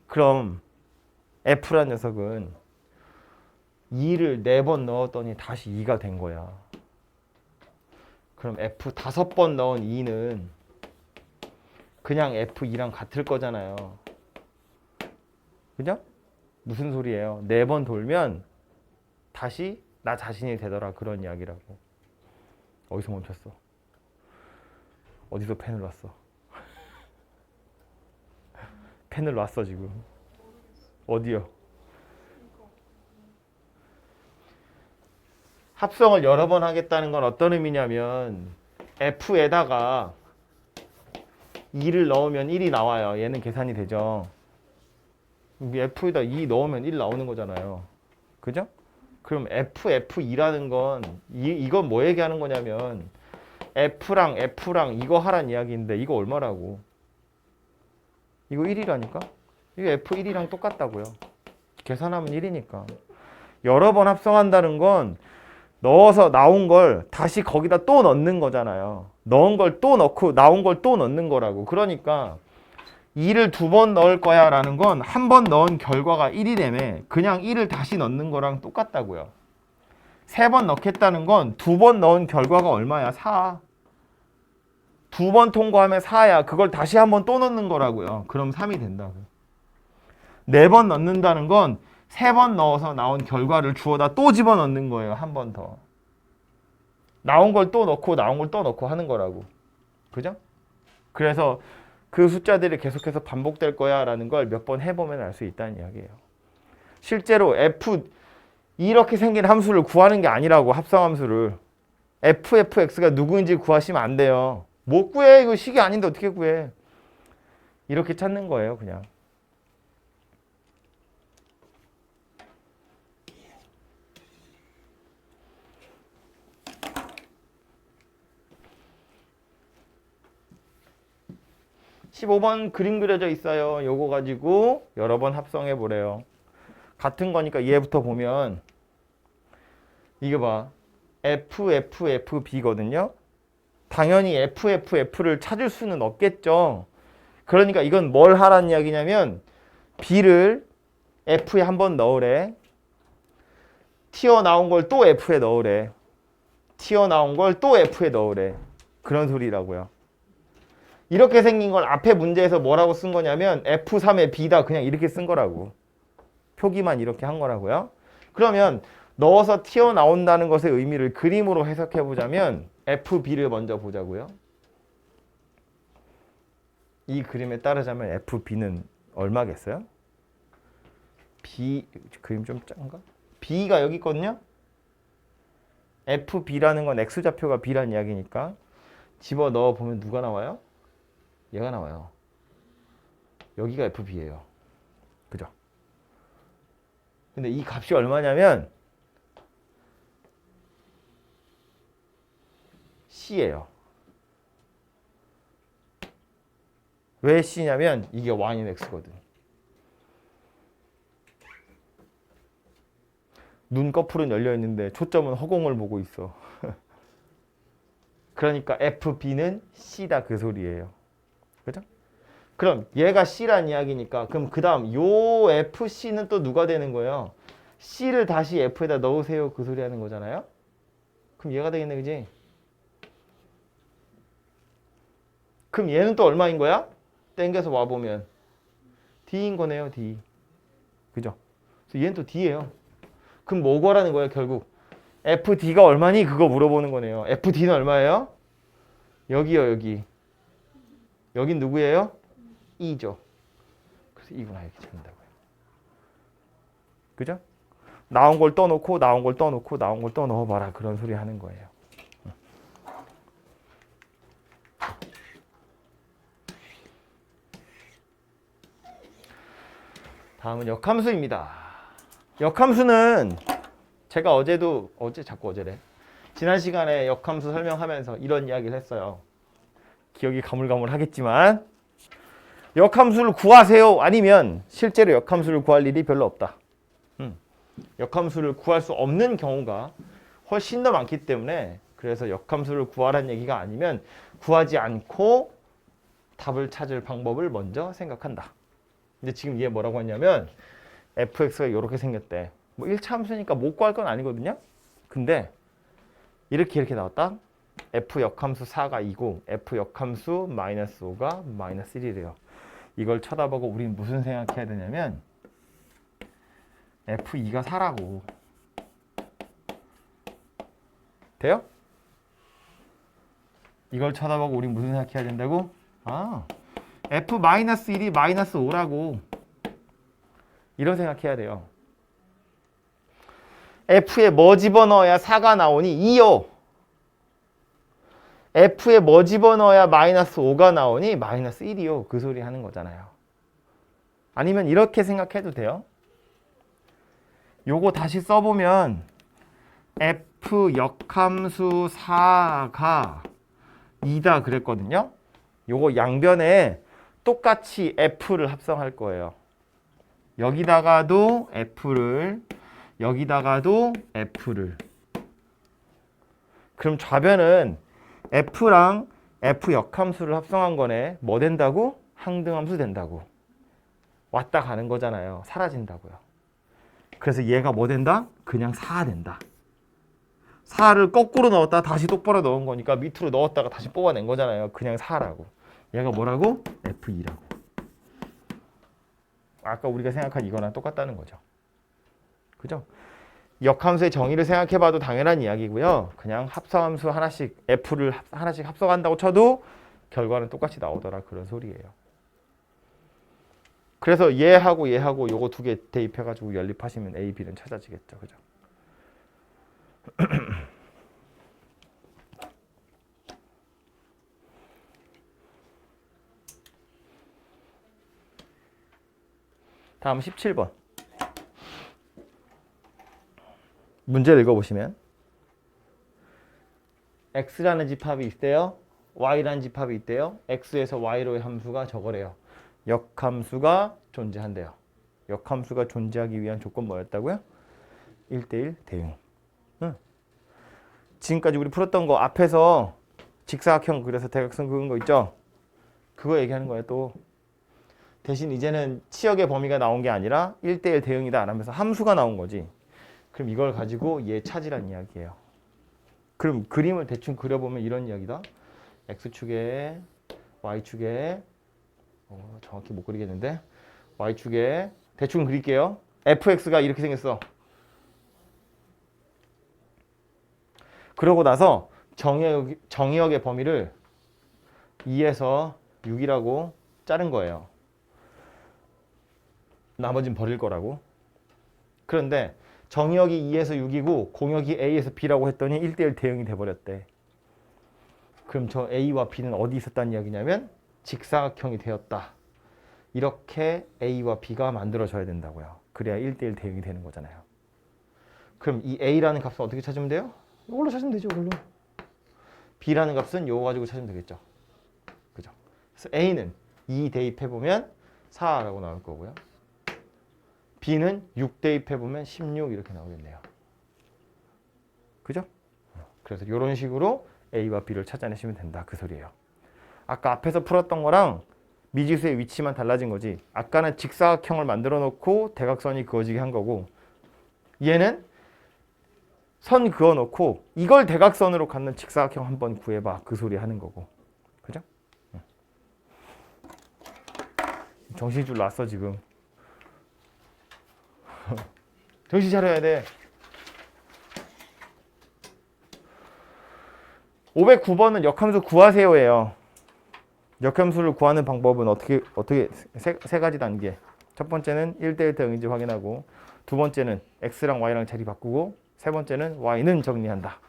그럼 F란 녀석은 2를 4번 넣었더니 다시 2가 된 거야. 그럼 F 5번 넣은 2는 그냥 F2랑 같을 거잖아요. 그죠? 무슨 소리예요? 4번 돌면 다시 나 자신이 되더라 그런 이야기라고. 어디서 멈췄어? 어디서 펜을 놨어? 펜을 놨어 지금. 어디요? 합성을 여러 번 하겠다는 건 어떤 의미냐면 F에다가 2를 넣으면 1이 나와요. 얘는 계산이 되죠. F에다 2 넣으면 1 나오는 거잖아요. 그죠? 그럼 F2라는 건 이건 뭐 얘기하는 거냐면 F랑 이거 하란 이야기인데 이거 얼마라고? 이거 1이라니까? 이거 F1이랑 똑같다고요. 계산하면 1이니까. 여러 번 합성한다는 건 넣어서 나온 걸 다시 거기다 또 넣는 거잖아요. 넣은 걸 또 넣고 나온 걸 또 넣는 거라고. 그러니까 2를 두 번 넣을 거야 라는 건 한 번 넣은 결과가 1이라며 그냥 1을 다시 넣는 거랑 똑같다고요. 3번 넣겠다는 건 두 번 넣은 결과가 얼마야? 4. 두 번 통과하면 4야. 그걸 다시 한 번 또 넣는 거라고요. 그럼 3이 된다고. 4번 넣는다는 건 3번 넣어서 나온 결과를 주워다 또 집어넣는 거예요. 한 번 더. 나온 걸 또 넣고 나온 걸 또 넣고 하는 거라고. 그죠? 그래서 그 숫자들이 계속해서 반복될 거야 라는 걸 몇 번 해보면 알 수 있다는 이야기예요. 실제로 이렇게 생긴 함수를 구하는 게 아니라고. 합성함수를 fx가 누구인지 구하시면 안 돼요. 못 구해. 이거 식이 아닌데 어떻게 구해. 이렇게 찾는 거예요 그냥. (15번) 그림 그려져 있어요. 요거 가지고 여러 번 합성해 보래요. 같은 거니까 얘부터 보면 이거 봐. FFFB거든요. 당연히 FFF를 찾을 수는 없겠죠. 그러니까 이건 뭘 하라는 이야기냐면 B를 F에 한번 넣으래. 튀어나온 걸 또 F에 넣으래. 튀어나온 걸 또 F에 넣으래. 그런 소리라고요. 이렇게 생긴 걸 앞에 문제에서 뭐라고 쓴 거냐면 F3의 B다 그냥 이렇게 쓴 거라고. 표기만 이렇게 한 거라고요. 그러면 넣어서 튀어나온다는 것의 의미를 그림으로 해석해 보자면 FB를 먼저 보자고요. 이 그림에 따르자면 FB는 얼마겠어요? B 그림 좀 작은가? B가 여기 있거든요. FB라는 건 X좌표가 B라는 이야기니까 집어넣어 보면 누가 나와요? 얘가 나와요. 여기가 FB예요. 그죠? 근데 이 값이 얼마냐면 C예요. 왜 C냐면 이게 Y인 X거든. 눈꺼풀은 열려 있는데 초점은 허공을 보고 있어. 그러니까 FB는 C다 그 소리예요. 그죠? 그럼 얘가 C란 이야기니까 그럼 그 다음 요 FC는 또 누가 되는 거예요? C를 다시 F에다 넣으세요 그 소리 하는 거잖아요. 그럼 얘가 되겠네 그지? 그럼 얘는 또 얼마인 거야? 땡겨서 와보면 D인 거네요 D. 그죠? 그래서 얘는 또 D예요. 그럼 뭐 구하라는 거예요 결국? FD가 얼마니? 그거 물어보는 거네요. FD는 얼마예요? 여기요 여기. 여긴 누구예요? E죠. 그래서 E구나 이렇게 찾는다고요. 그죠? 나온 걸 떠놓고 나온 걸 떠놓고 나온 걸 떠넣어봐라 그런 소리 하는 거예요. 다음은 역함수입니다. 역함수는 제가 자꾸 어제래. 지난 시간에 역함수 설명하면서 이런 이야기를 했어요. 기억이 가물가물하겠지만 역함수를 구하세요. 아니면 실제로 역함수를 구할 일이 별로 없다. 역함수를 구할 수 없는 경우가 훨씬 더 많기 때문에 그래서 역함수를 구하라는 얘기가 아니면 구하지 않고 답을 찾을 방법을 먼저 생각한다. 근데 지금 얘 뭐라고 했냐면 fx가 이렇게 생겼대. 뭐 1차 함수니까 못 구할 건 아니거든요. 근데 이렇게 나왔다. f 역함수 4가 2고 f 역함수 마이너스 5가 마이너스 1이래요. 이걸 쳐다보고 우린 무슨 생각해야 되냐면 f2가 4라고. 돼요? 이걸 쳐다보고 우린 무슨 생각해야 된다고? f-1이 마이너스 5라고. 이런 생각해야 돼요. f에 뭐 집어넣어야 4가 나오니? 2요. f에 뭐 집어넣어야 마이너스 5가 나오니? 마이너스 1이요. 그 소리 하는 거잖아요. 아니면 이렇게 생각해도 돼요. 요거 다시 써보면 f 역함수 4가 2다 그랬거든요. 요거 양변에 똑같이 f를 합성할 거예요. 여기다가도 f를 여기다가도 f를. 그럼 좌변은 f랑 f 역함수를 합성한 거네. 뭐 된다고? 항등함수 된다고. 왔다 가는 거잖아요. 사라진다고요. 그래서 얘가 뭐 된다? 그냥 4 된다. 4를 거꾸로 넣었다가 다시 똑바로 넣은 거니까 밑으로 넣었다가 다시 뽑아낸 거잖아요. 그냥 4라고. 얘가 뭐라고? F2라고. 아까 우리가 생각한 이거랑 똑같다는 거죠. 그죠? 역함수의 정의를 생각해봐도 당연한 이야기고요. 그냥 합성함수 하나씩 F를 하나씩 합성한다고 쳐도 결과는 똑같이 나오더라 그런 소리예요. 그래서 얘하고 요거 두 개 대입해가지고 연립하시면 A, B는 찾아지겠죠. 그죠? 다음 17번. 문제를 읽어보시면 x라는 집합이 있대요. y라는 집합이 있대요. x에서 y로의 함수가 저거래요. 역함수가 존재한대요. 역함수가 존재하기 위한 조건 뭐였다고요? 1대1 대응. 지금까지 우리 풀었던 거 앞에서 직사각형 그려서 대각선 그은 거 있죠? 그거 얘기하는 거예요 또. 대신 이제는 치역의 범위가 나온 게 아니라 1대1 대응이다 안 하면서 함수가 나온 거지. 그럼 이걸 가지고 얘 찾으란 이야기예요. 그럼 그림을 대충 그려보면 이런 이야기다. x축에 y축에 정확히 못 그리겠는데 y축에 대충 그릴게요. fx가 이렇게 생겼어. 그러고 나서 정의역의 범위를 2에서 6이라고 자른 거예요. 나머지는 버릴 거라고. 그런데 정의역이 2에서 6이고 공역이 A에서 B라고 했더니 1대1 대응이 돼버렸대. 그럼 저 A와 B는 어디 있었다는 이야기냐면 직사각형이 되었다. 이렇게 A와 B가 만들어져야 된다고요. 그래야 1대1 대응이 되는 거잖아요. 그럼 이 A라는 값은 어떻게 찾으면 돼요? 이걸로 찾으면 되죠. 이걸로. B라는 값은 이거 가지고 찾으면 되겠죠. 그죠? 그래서 A는 2 대입해보면 4라고 나올 거고요. B는 6 대입해보면 16 이렇게 나오겠네요. 그죠? 그래서 이런 식으로 A와 B를 찾아내시면 된다. 그 소리예요. 아까 앞에서 풀었던 거랑 미지수의 위치만 달라진 거지. 아까는 직사각형을 만들어 놓고 대각선이 그어지게 한 거고, 얘는 선 그어 놓고 이걸 대각선으로 갖는 직사각형 한번 구해봐. 그 소리 하는 거고. 그죠? 정신줄 났어 지금. 정신 차려야 돼. 509번은 역함수 구하세요예요. 역함수를 구하는 방법은 어떻게 세 가지 단계. 첫 번째는 1대1 대응인지 확인하고, 두 번째는 x랑 y랑 자리 바꾸고, 세 번째는 y는 정리한다.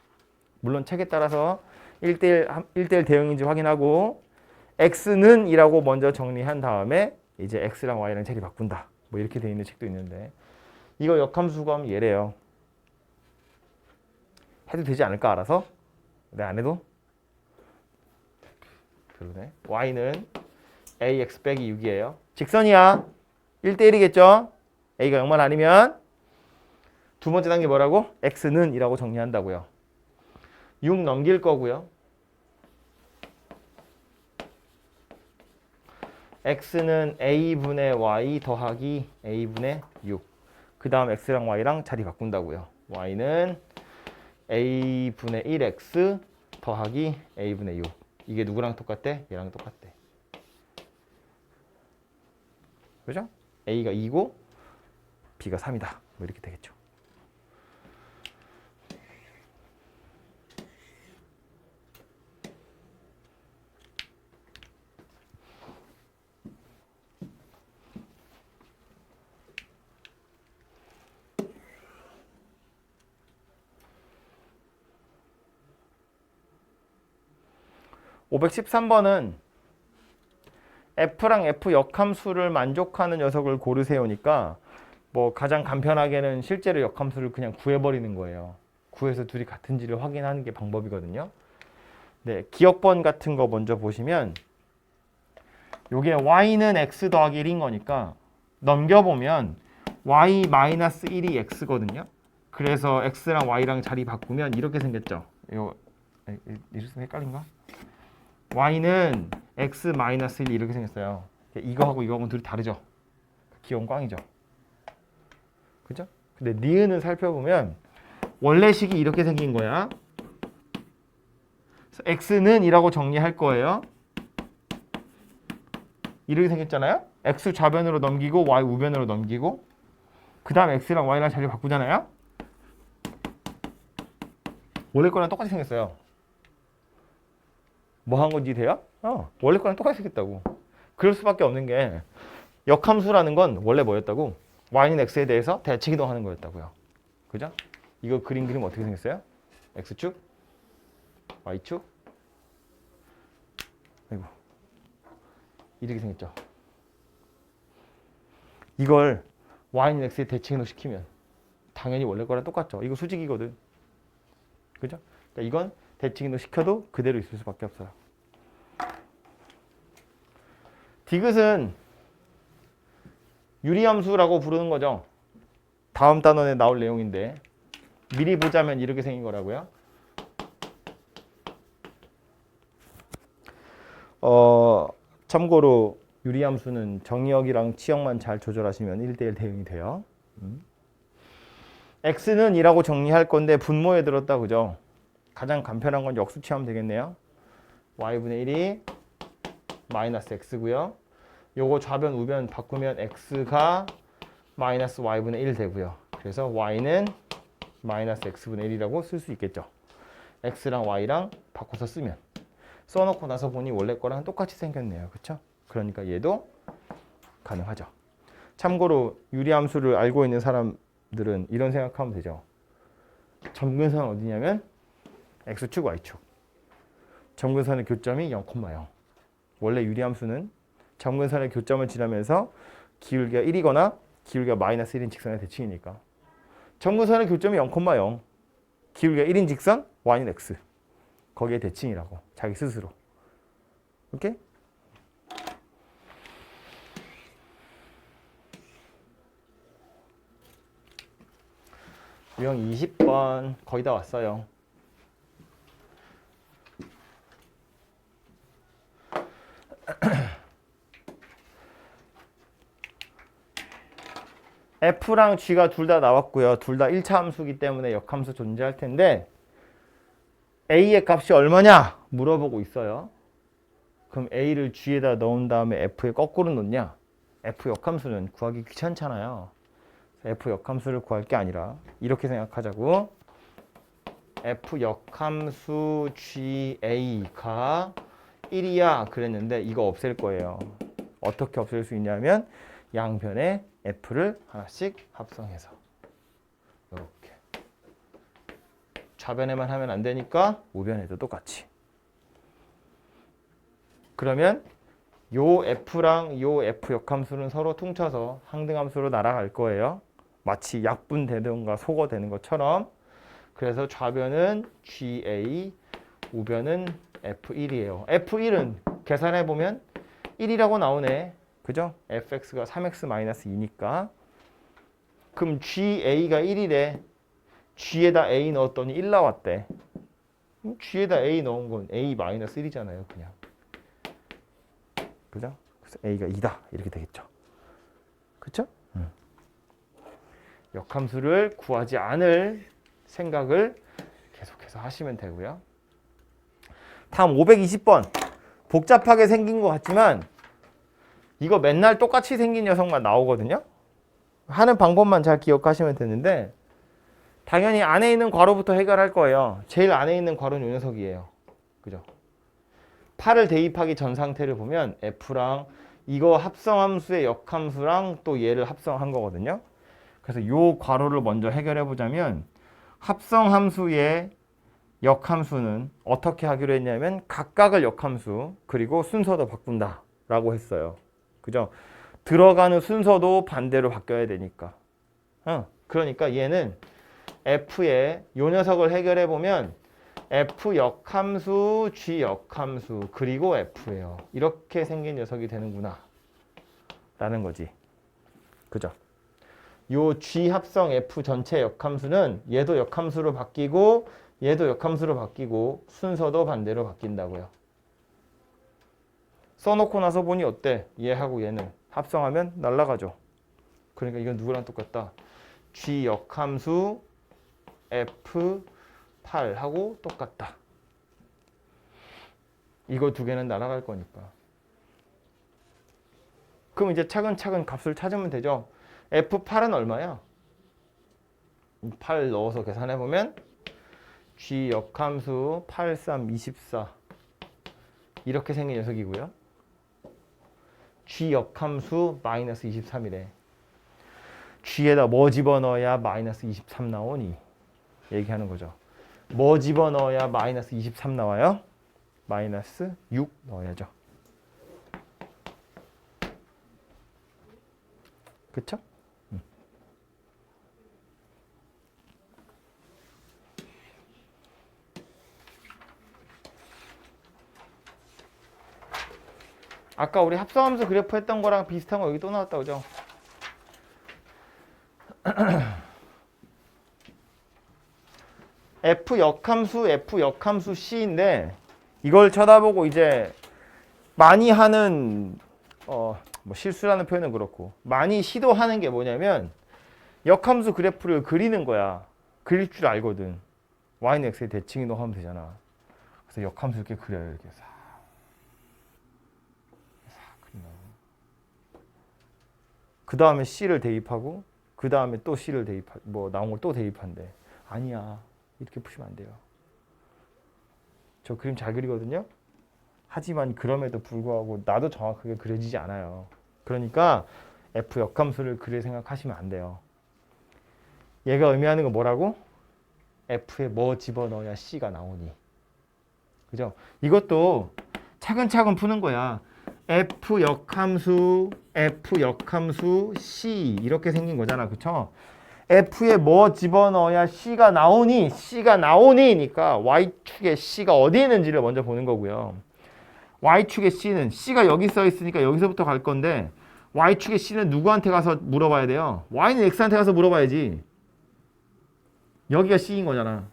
물론 책에 따라서 1대1 대응인지 확인하고 x는 이라고 먼저 정리한 다음에 이제 x랑 y랑 자리 바꾼다. 뭐 이렇게 돼 있는 책도 있는데, 이거 역함수 구하면 얘래요. 해도 되지 않을까 알아서? 네, 안 해도? 그러네. y는 ax 빼기 6이에요. 직선이야. 1대1이겠죠? a가 0만 아니면. 두 번째 단계 뭐라고? x는 이라고 정리한다고요. 6 넘길 거고요. x는 a분의 y 더하기 a분의 6. 그 다음 x랑 y랑 자리 바꾼다고요. y는 a분의 1x 더하기 a분의 6. 이게 누구랑 똑같대? 얘랑 똑같대. 그죠? a가 2고 b가 3이다. 뭐 이렇게 되겠죠. (513번은) F랑 F 역함수를 만족하는 녀석을 고르세요니까 뭐 가장 간편하게는 실제로 역함수를 그냥 구해버리는 거예요. 구해서 둘이 같은지를 확인하는 게 방법이거든요. 네, 기억번 같은 거 먼저 보시면 요게 y는 x 더하기 1인 거니까 넘겨보면 y-1이 x거든요. 그래서 x랑 y랑 자리 바꾸면 이렇게 생겼죠. 이거 이랬으면 헷갈린가? y는 x-1 이렇게 생겼어요. 이거하고 이거하고는 둘이 다르죠. 기호는 꽝이죠. 그죠? 근데 니은은 살펴보면 원래 식이 이렇게 생긴 거야. 그래서 x는 이라고 정리할 거예요. 이렇게 생겼잖아요. x 좌변으로 넘기고 y 우변으로 넘기고, 그 다음 x랑 y랑 자리 바꾸잖아요. 원래 거랑 똑같이 생겼어요. 뭐 한 건지 돼요? 원래 거랑 똑같이 생겼다고. 그럴 수밖에 없는 게 역함수라는 건 원래 뭐였다고? y는 x에 대해서 대칭 이동하는 거였다고요. 그죠? 이거 그림 어떻게 생겼어요? x축, y축, 아이고 이렇게 생겼죠. 이걸 y는 x에 대칭 이동 시키면 당연히 원래 거랑 똑같죠. 이거 수직이거든. 그죠? 그러니까 이건 대칭 이동 시켜도 그대로 있을 수밖에 없어요. 디귿은 유리함수라고 부르는 거죠. 다음 단원에 나올 내용인데 미리 보자면 이렇게 생긴 거라고요. 참고로 유리함수는 정의역이랑 치역만 잘 조절하시면 1대1 대응이 돼요. x는 이라고 정리할 건데 분모에 들었다 그죠? 가장 간편한 건 역수 취하면 되겠네요. y분의 1이 마이너스 x고요. 요거 좌변 우변 바꾸면 x가 마이너스 y분의 1 되고요. 그래서 y는 마이너스 x분의 1이라고 쓸 수 있겠죠. x랑 y랑 바꿔서 쓰면. 써놓고 나서 보니 원래 거랑 똑같이 생겼네요. 그렇죠? 그러니까 얘도 가능하죠. 참고로 유리함수를 알고 있는 사람 유리함들은 이런 생각하면 되죠. 점근선 어디냐면 x축, y축. 점근선의 교점이 0,0. 원래 유리함수는 점근선의 교점을 지나면서 기울기가 1이거나 기울기가 마이너스 1인 직선의 대칭이니까. 점근선의 교점이 0,0. 기울기가 1인 직선, y는 x. 거기에 대칭이라고. 자기 스스로. 오케이? 유형 20번 거의 다 왔어요. F랑 G가 둘 다 나왔고요. 둘 다 1차 함수이기 때문에 역함수 존재할 텐데 A의 값이 얼마냐 물어보고 있어요. 그럼 A를 G에다 넣은 다음에 F에 거꾸로 놓냐? F 역함수는 구하기 귀찮잖아요. F 역함수를 구할 게 아니라 이렇게 생각하자고. F 역함수 GA가 1이야 그랬는데 이거 없앨 거예요. 어떻게 없앨 수 있냐면 양변에 F를 하나씩 합성해서 이렇게. 좌변에만 하면 안 되니까 우변에도 똑같이. 그러면 요 F랑 요 F 역함수는 서로 퉁쳐서 항등함수로 날아갈 거예요. 마치 약분되던가 소거되는 것처럼. 그래서 좌변은 GA, 우변은 F1이에요. F1은 계산해보면 1이라고 나오네. 그죠? fx가 3x-2니까. 그럼 GA가 1이래. G에다 A 넣었더니 1 나왔대. G에다 A 넣은 건 A-1이잖아요. 그냥. 그죠? 그래서 A가 2다. 이렇게 되겠죠. 그쵸? 역함수를 구하지 않을 생각을 계속해서 하시면 되고요. 다음 520번. 복잡하게 생긴 것 같지만 이거 맨날 똑같이 생긴 녀석만 나오거든요. 하는 방법만 잘 기억하시면 되는데 당연히 안에 있는 괄호부터 해결할 거예요. 제일 안에 있는 괄호는 이 녀석이에요. 그죠? 8을 대입하기 전 상태를 보면 F랑 이거 합성함수의 역함수랑 또 얘를 합성한 거거든요. 그래서 이 괄호를 먼저 해결해 보자면 합성함수의 역함수는 어떻게 하기로 했냐면 각각을 역함수 그리고 순서도 바꾼다 라고 했어요. 그죠? 들어가는 순서도 반대로 바뀌어야 되니까. 그러니까 얘는 F의 요 녀석을 해결해 보면 F 역함수, G 역함수, 그리고 F예요. 이렇게 생긴 녀석이 되는구나 라는 거지. 그죠? 요 G 합성 F 전체 역함수는 얘도 역함수로 바뀌고 얘도 역함수로 바뀌고 순서도 반대로 바뀐다고요. 써놓고 나서 보니 어때? 얘하고 얘는 합성하면 날아가죠. 그러니까 이건 누구랑 똑같다? G 역함수 F8하고 똑같다. 이거 두 개는 날아갈 거니까. 그럼 이제 차근차근 값을 찾으면 되죠. F8은 얼마야? 8 넣어서 계산해보면 G 역함수 8, 3, 24 이렇게 생긴 녀석이고요. G 역함수 마이너스 23이래. G에다 뭐 집어넣어야 마이너스 23 나오니? 얘기하는 거죠. 뭐 집어넣어야 마이너스 23 나와요? 마이너스 6 넣어야죠. 그쵸? 아까 우리 합성함수 그래프 했던 거랑 비슷한 거 여기 또 나왔다 그죠? F 역함수 C인데 이걸 쳐다보고 이제 많이 하는 뭐 실수라는 표현은 그렇고 많이 시도하는 게 뭐냐면 역함수 그래프를 그리는 거야. 그릴 줄 알거든. y는 x의 대칭이동 하면 되잖아. 그래서 역함수 이렇게 그려요. 이렇게 싹 그린다고. 그 다음에 C를 대입하고 그 다음에 또 C를 나온 걸 또 대입한대. 아니야. 이렇게 푸시면 안 돼요. 저 그림 잘 그리거든요. 하지만 그럼에도 불구하고 나도 정확하게 그려지지 않아요. 그러니까 F 역함수를 그릴 생각하시면 안 돼요. 얘가 의미하는 건 뭐라고? F에 뭐 집어넣어야 C가 나오니. 그죠? 이것도 차근차근 푸는 거야. F 역함수 C 이렇게 생긴 거잖아. 그쵸? F에 뭐 집어넣어야 C가 나오니니까 Y축에 C가 어디 있는지를 먼저 보는 거고요. Y축의 C는 C가 여기 써 있으니까 여기서부터 갈 건데 Y축의 C는 누구한테 가서 물어봐야 돼요? Y는 X한테 가서 물어봐야지. 여기가 C인 거잖아.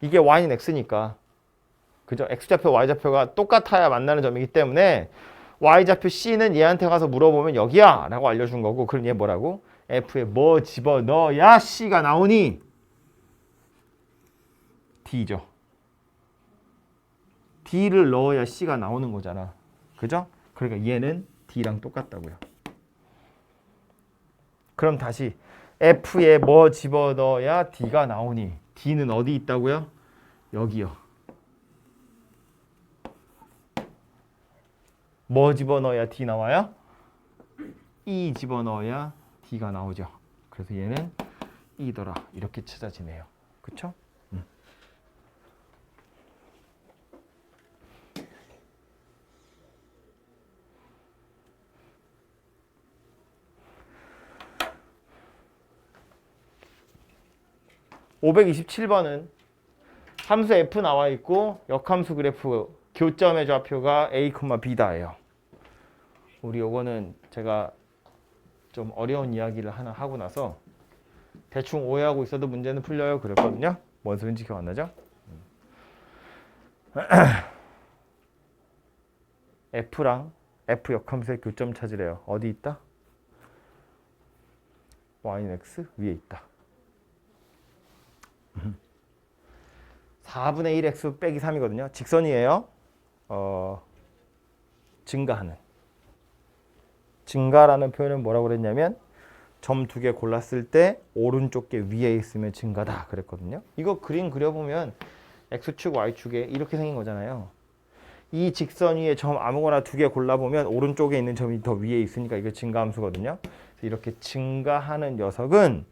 이게 Y는 X니까. 그죠? X좌표, Y좌표가 똑같아야 만나는 점이기 때문에 Y좌표 C는 얘한테 가서 물어보면 여기야! 라고 알려준 거고 그럼 얘 뭐라고? F에 뭐 집어넣어야 C가 나오니? D죠. D를 넣어야 C가 나오는 거잖아. 그죠? 그러니까 얘는 D랑 똑같다고요. 그럼 다시 F에 뭐 집어넣어야 D가 나오니? D는 어디 있다고요? 여기요. 뭐 집어넣어야 D 나와요? E 집어넣어야 D가 나오죠. 그래서 얘는 E더라. 이렇게 찾아지네요. 그쵸? 527번은 함수 F 나와 있고 역함수 그래프 교점의 좌표가 A, B다예요. 우리 요거는 제가 좀 어려운 이야기를 하나 하고 나서 대충 오해하고 있어도 문제는 풀려요 그랬거든요. 뭔 소린지 기억 안 나죠? F랑 F 역함수의 교점 찾으래요. 어디 있다? Y는 X 위에 있다. 4분의 1x 빼기 3이거든요. 직선이에요. 증가하는. 증가라는 표현은 뭐라고 그랬냐면 점 두 개 골랐을 때 오른쪽 게 위에 있으면 증가다 그랬거든요. 이거 그림 그려보면 x축, y축에 이렇게 생긴 거잖아요. 이 직선 위에 점 아무거나 두 개 골라보면 오른쪽에 있는 점이 더 위에 있으니까 이게 증가함수거든요. 이렇게 증가하는 녀석은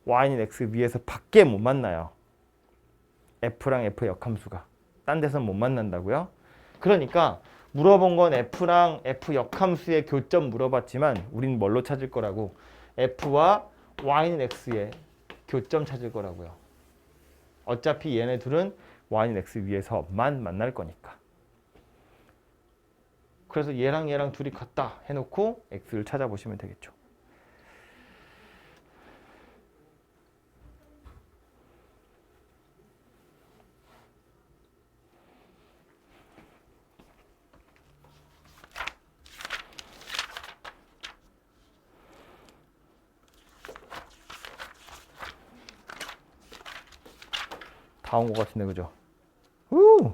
y는 x 위에서 밖에 못 만나요. F랑 F 역함수가. 딴 데서 못 만난다고요? 그러니까 물어본 건 F랑 F 역함수의 교점 물어봤지만 우린 뭘로 찾을 거라고? F와 Y는 X의 교점 찾을 거라고요. 어차피 얘네 둘은 Y는 X 위에서만 만날 거니까. 그래서 얘랑 얘랑 둘이 같다 해놓고 X를 찾아보시면 되겠죠. 다 온 것 같은데 그죠? 우!